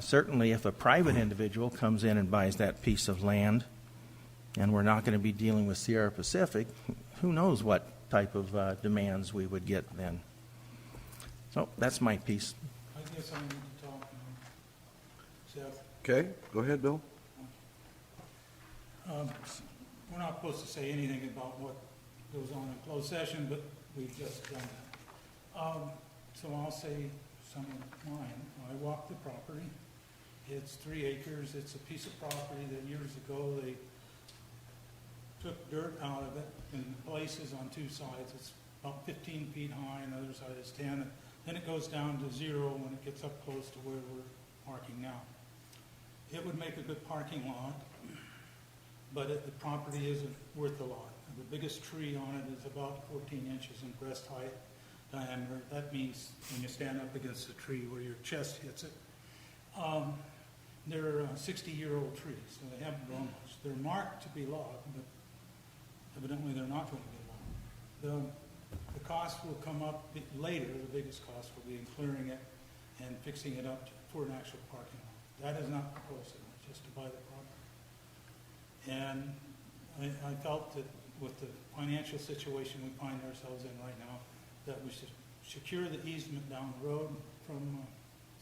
Certainly if a private individual comes in and buys that piece of land, and we're not going to be dealing with Sierra Pacific, who knows what type of demands we would get then. So that's my piece. I guess I need to talk now. Seth? Okay, go ahead, Bill. We're not supposed to say anything about what goes on in closed session, but we've just done that. So I'll say some of mine. I walked the property. It's 3 acres. It's a piece of property that years ago they took dirt out of it in places on 2 sides. It's about 15 feet high, and the other side is 10. And then it goes down to 0 when it gets up close to where we're parking now. It would make a good parking lot, but the property isn't worth a lot. The biggest tree on it is about 14 inches in breast height diameter. That means when you stand up against the tree where your chest hits it. They're 60-year-old trees, so they haven't grown much. They're marked to be logged, but evidently they're not going to be logged. The cost will come up later. The biggest cost will be in clearing it and fixing it up for an actual parking lot. That is not proposed, it's just to buy the property. And I felt that with the financial situation we find ourselves in right now, that we should secure the easement down the road from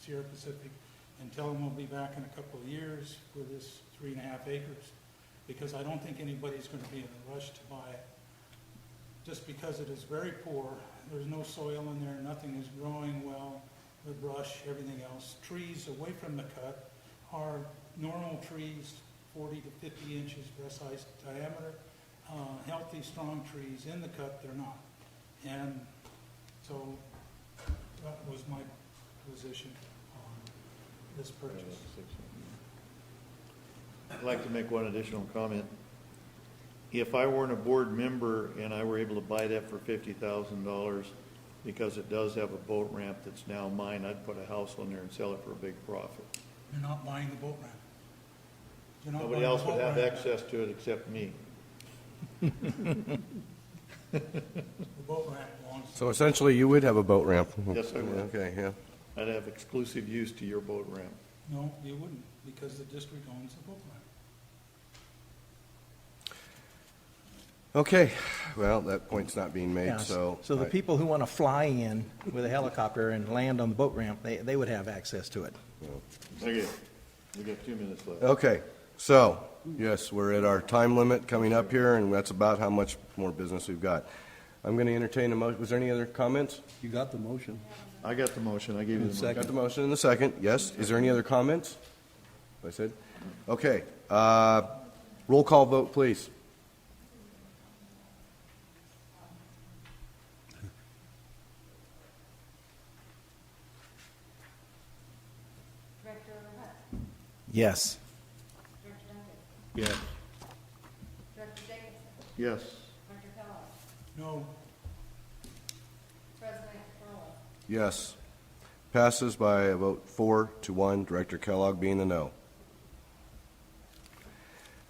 Sierra Pacific and tell them we'll be back in a couple of years for this 3.5 acres, because I don't think anybody's going to be in a rush to buy it. Just because it is very poor, there's no soil in there, nothing is growing well, the brush, everything else. Trees away from the cut are normal trees, 40 to 50 inches breast size diameter. Healthy, strong trees. In the cut, they're not. And so that was my position on this purchase. I'd like to make one additional comment. If I weren't a board member and I were able to buy that for $50,000, because it does have a boat ramp that's now mine, I'd put a house on there and sell it for a big profit. You're not buying the boat ramp. You're not Nobody buying else the would boat have ramp. access to it except me. The boat ramp belongs to So essentially, you would have a boat ramp? Yes, I would. Okay, yeah. I'd have exclusive use to your boat ramp. No, you wouldn't, because the district owns the boat ramp. Okay, well, that point's not being made, Yeah, so. so the I- people who want to fly in with a helicopter and land on the boat ramp, they would have access to it. Okay, we got 2 minutes left. Okay, so, yes, we're at our time limit coming up here, and that's about how much more business we've got. I'm going to entertain a motion. Was there any other comments? You got the motion. I got the motion. I gave you the motion. Got the motion in the second, yes. Is there any other comments? I said? Okay, roll call vote, please. Director Hutt, Yes. Director Duncan, Yes. Director Jacobson, Yes. Director Kellogg, No, President Corolla. Yes. Passes by a vote 4-1, Director Kellogg being the no.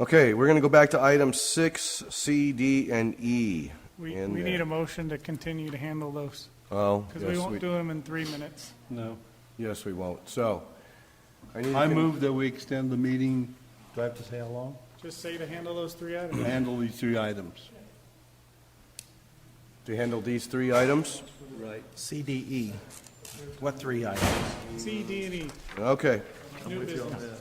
Okay, we're going to go back to items 6, C, D, and E. We need a motion to continue to handle those. Oh, Because we won't do them in 3 minutes. No. Yes, we won't. So, I move that we extend the meeting, do I have to say how long? Just say to handle those 3 items. To handle these 3 items. To handle these 3 items? Right. C, D, E. What 3 items? C, D, and E. Okay. New business.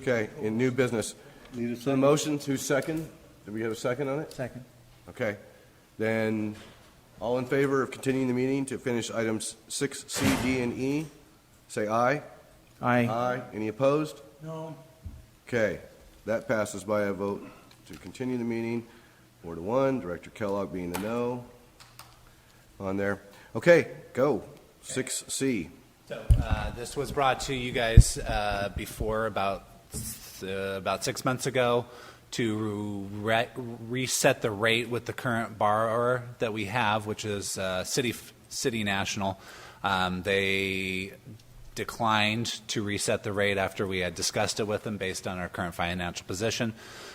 Okay, in new business. Need a The second? motion to second. Do we have a second on it? Second. Okay. Then, all in favor of continuing the meeting to finish items 6, C, D, and E, say aye. Aye. Aye. Any opposed? No. Okay. That passes by a vote to continue the meeting, 4-1, Director Kellogg being the no on there. Okay, go. 6C. So this was brought to you guys before about 6 months ago to reset the rate with the current borrower that we have, which is City National. They declined to reset the rate after we had discussed it with them based on our current financial position.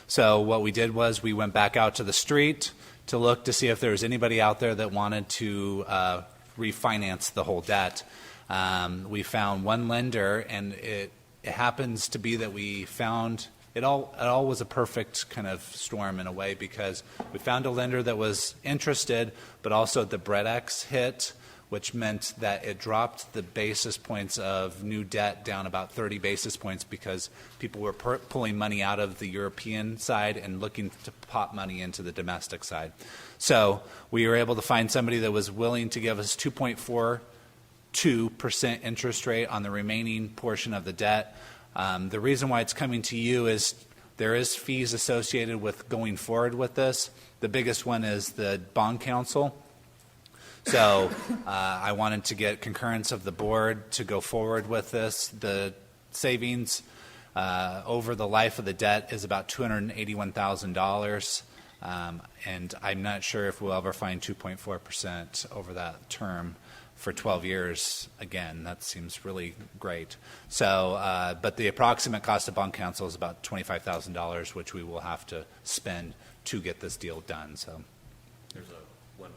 So what we did was we went back out to the street to look to see if there was anybody out there that wanted to refinance the whole debt. We found one lender, and it happens to be that we found it all was a perfect kind of storm in a way, because we found a lender that was interested, but also the BREDX hit, which meant that it dropped the basis points of new debt down about 30 basis points because people were pulling money out of the European side and looking to pop money into the domestic side. So we were able to find somebody that was willing to give us 2.42% interest rate on the remaining portion of the debt. The reason why it's coming to you is there is fees associated with going forward with this. The biggest one is the bond counsel. So I wanted to get concurrence of the board to go forward with this. The savings over the life of the debt is about $281,000, and I'm not sure if we'll ever find 2.4% over that term for 12 years again. That seems really great. So, but the approximate cost of bond counsel is about $25,000, which we will have to spend to get this deal done. So There's a 1%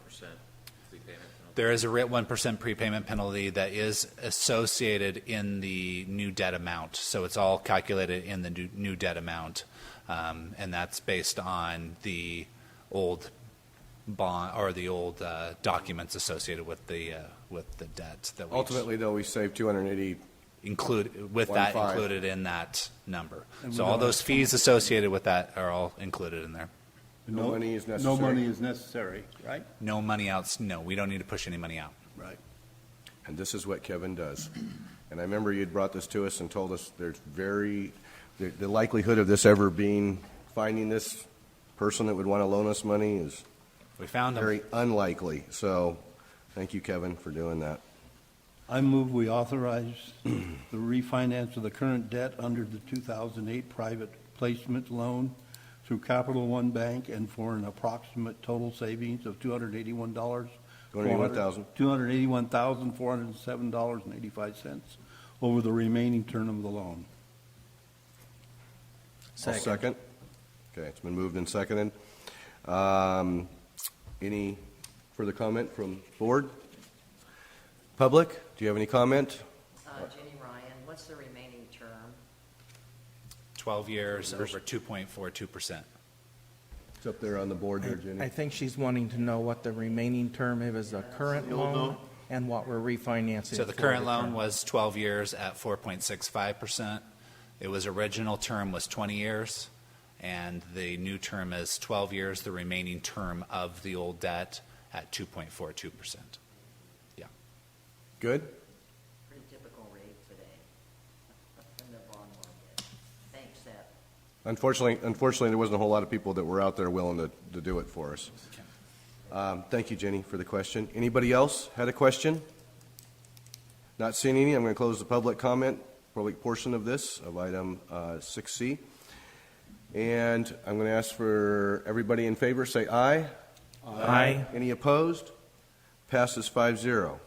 prepayment penalty. there is a 1% prepayment penalty that is associated in the new debt amount. So it's all calculated in the new debt amount, and that's based on the old bond or the old documents associated with the debt. That we Ultimately, though, we saved $280,000 included in that number. So all those fees associated with that are all included in there. No money is necessary. No money is necessary, right? No money out. No, we don't need to push any money out. Right. And this is what Kevin does. And I remember you'd brought this to us and told us there's the likelihood of this ever finding this person that would want to loan us money is we found very unlikely. So thank you, Kevin, for doing that. I move we authorize the refinance of the current debt under the 2008 private placement loan through Capital One Bank and for an approximate total savings of $281,000. $281,407.85 over the remaining term of the loan. Second. Okay, it's been moved and seconded. Any further comment from board? Public, do you have any comment? Jenny Ryan, what's the remaining term? 12 years over 2.42%. It's up there on the board there, Jenny. I think she's wanting to know what the remaining term is a current loan and what we're refinancing. So the current loan was 12 years at 4.65%. It was original term was 20 years, and the new term is 12 years, the remaining term of the old debt at 2.42%. Yeah. Good? Pretty typical rate today in the bond market. Thanks, Seth. Unfortunately, there wasn't a whole lot of people that were out there willing to do it for us. Thank you, Jenny, for the question. Anybody else had a question? Not seeing any. I'm going to close the public portion of this, of item 6C. And I'm going to ask for everybody in favor, say aye. Aye. Any opposed? Passes 5-0.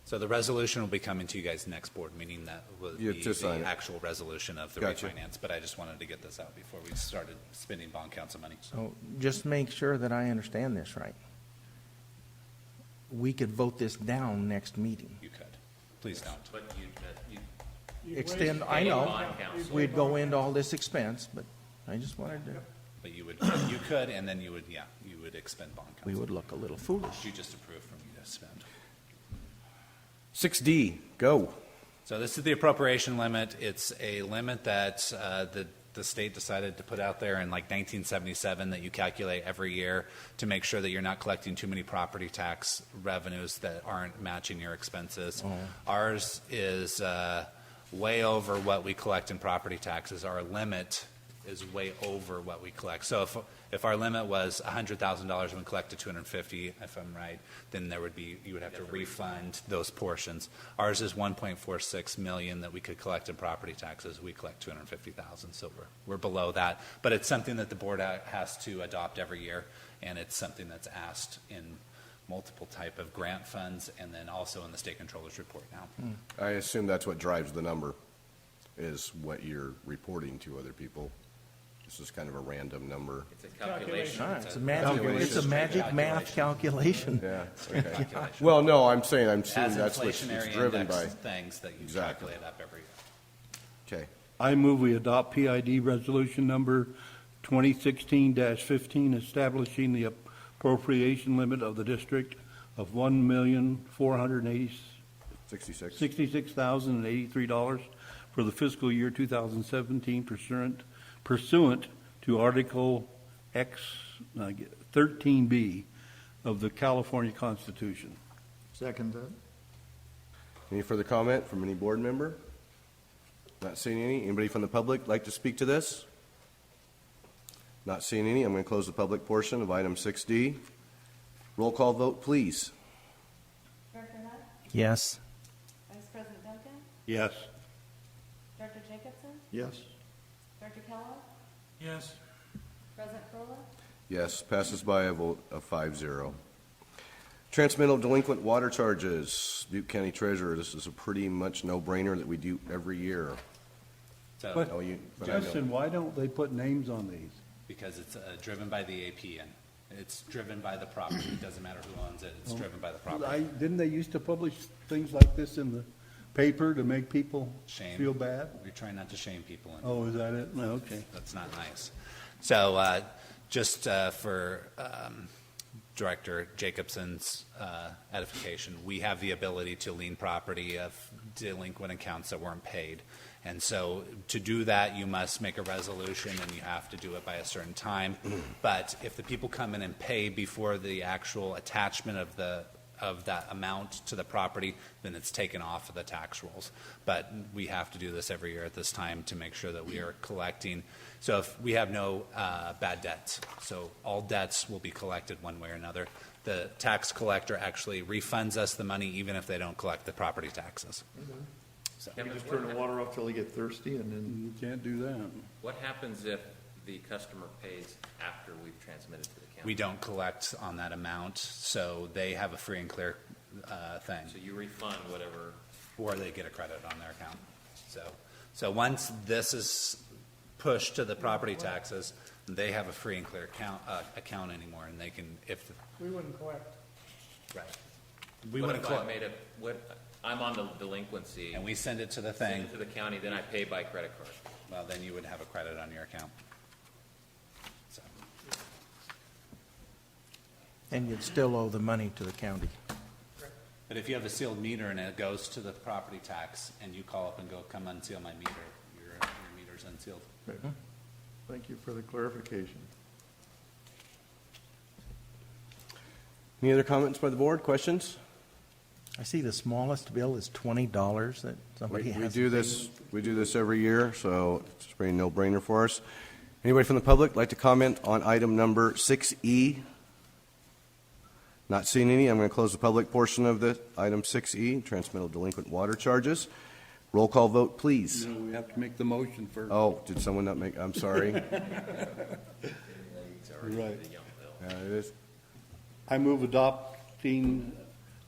So the resolution will be coming to you guys next board meeting. That will Yeah, be to sign the it. actual resolution of the Gotcha. refinance. But I just wanted to get this out before we started spending bond council money. So just make sure that I understand this right. We could vote this down next meeting. You could. Please don't. But Extend, I know, we'd go into all this expense, but I just wanted to, But you could, and then you would expend bond council. we would look a little foolish. You just approved for me to spend. 6D, go. So this is the appropriation limit. It's a limit that the state decided to put out there in like 1977 that you calculate every year to make sure that you're not collecting too many property tax revenues that aren't matching your expenses. Ours is way over what we collect in property taxes. Our limit is way over what we collect. So if our limit was $100,000 and we collected $250,000, if I'm right, then you would have to refund those portions. Ours is $1.46 million that we could collect in property taxes. We collect $250,000, so we're below that. But it's something that the board has to adopt every year, and it's something that's asked in multiple type of grant funds and then also in the state controller's report now. I assume that's what drives the number, is what you're reporting to other people. This is kind of a random number. It's a calculation. It's a magic math calculation. Yeah. Okay. Well, no, I'm saying As that's what's inflationary driven index by. things that you Exactly. calculate up every year. Okay. I move we adopt PID resolution number 2016-15, establishing the appropriation limit of the district of $1,466,083 for the fiscal year 2017 pursuant to Article X 13B of the California Constitution. Second that. Any further comment from any board member? Not seeing any. Anybody from the public like to speak to this? Not seeing any. I'm going to close the public portion of item 6D. Roll call vote, please. Director Hunt? Yes. Vice President Duncan? Yes. Director Jacobson? Yes. Director Kellogg? Yes. President Corolla? Yes, passes by a vote of 5-0. Transmittal delinquent water charges. Butte County Treasurer, this is a pretty much no-brainer that we do every year. So, But, Oh, but I know. Justin, why don't they put names on these? because it's driven by the APN. It's driven by the property. It doesn't matter who owns it. It's driven by the property. Didn't they used to publish things like this in the paper to make people Shame. feel bad? We try not to shame people. Oh, is that it? No, okay. That's not nice. So just for Director Jacobson's edification, we have the ability to lien property of delinquent accounts that weren't paid. And so to do that, you must make a resolution and you have to do it by a certain time. But if the people come in and pay before the actual attachment of that amount to the property, then it's taken off of the tax rolls. But we have to do this every year at this time to make sure that we are collecting. So if we have no bad debts, so all debts will be collected one way or another. The tax collector actually refunds us the money even if they don't collect the property taxes. So You just turn the water off till they get thirsty and then. You can't do that. What happens if the customer pays after we've transmitted to the county? we don't collect on that amount, so they have a free and clear thing. So you refund whatever. Or they get a credit on their account. So once this is pushed to the property taxes, they have a free and clear account anymore, and they can, if, We wouldn't collect. right. We What wouldn't if I collect. I'm on the delinquency. And we send it to the Send thing, it to the county, then I pay by credit card. well, then you would have a credit on your account. So, And you'd still owe the money to the county. but if you have a sealed meter and it goes to the property tax, and you call up and go, come unseal my meter, your meter's unsealed. Thank you for the clarification. Any other comments by the board, questions? I see the smallest bill is $20 that somebody We has. do this every year, so it's a pretty no-brainer for us. Anybody from the public like to comment on item number 6E? Not seeing any. I'm going to close the public portion of the item 6E, transmittal delinquent water charges. Roll call vote, please. No, we have to make the motion first. Oh, did someone not make, I'm sorry. Right. Yeah, it is. I move adopting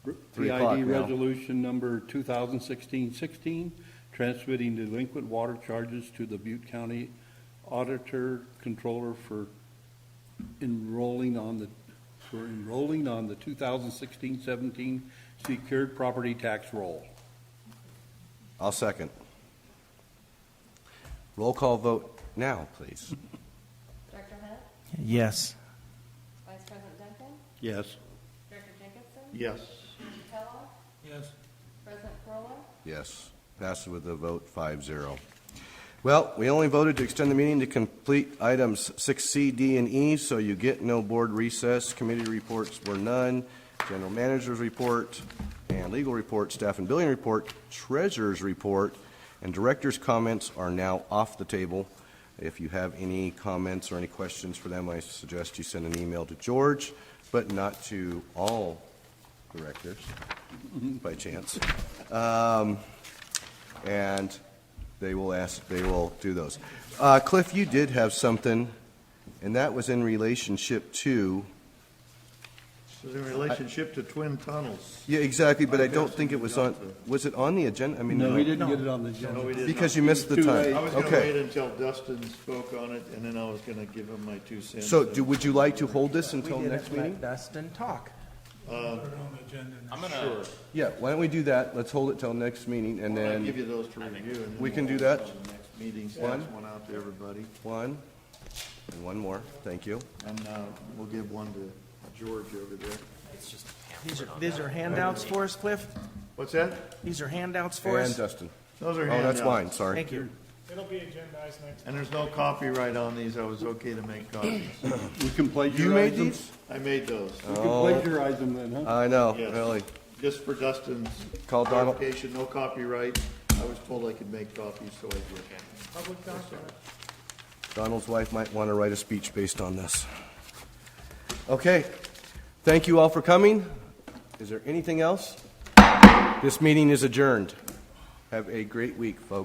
3 o'clock PID now. resolution number 2016-16, transmitting delinquent water charges to the Butte County Auditor Controller for enrolling on the 2016-17 secured property tax roll. I'll second. Roll call vote now, please. Director Hunt? Yes. Vice President Duncan? Yes. Director Jacobson? Yes. Director Kellogg? Yes. President Corolla? Yes. Passes with a vote 5-0. Well, we only voted to extend the meeting to complete items 6C, D, and E, so you get no board recess. Committee reports were none. General manager's report and legal report, staff and billing report, treasurer's report, and director's comments are now off the table. If you have any comments or any questions for them, I suggest you send an email to George, but not to all directors, by chance. And they will do those. Cliff, you did have something, and that was in relationship to... This is in relationship to twin tunnels. Yeah, exactly, but I don't think it was on, was it on the agenda? I mean, No, we didn't get it on the agenda. No, we did because not. you missed the Too time. late. I was going to Okay. wait until Dustin spoke on it, and then I was going to give him my 2 cents. So, would you like to hold this until next meeting? Dustin talk. Put it on the agenda now. I'm gonna, Yeah, why don't we do that? Let's hold it till next meeting, and I'll then give you those to review. And then we can we'll do that. hold it on the next meeting. One. Pass one out to everybody. one, and one more. Thank you. And we'll give one to George over there. it's just These are handouts for us, Cliff? What's that? These are handouts for And us? Dustin. Those are Oh, that's handouts. mine, sorry. Thank you. It'll be agendized next. And there's no copyright on these. I was okay to make copies. We can plagiarize You made them? these? I made those. We can plagiarize them then, huh? I know, Yes. really. Just for Dustin's Call Donald. clarification, no copyright. I was told I could make copies, so I did. Public document. Donald's wife might want to write a speech based on this. Okay. Thank you all for coming. Is there anything else? This meeting is adjourned. Have a great week, folks.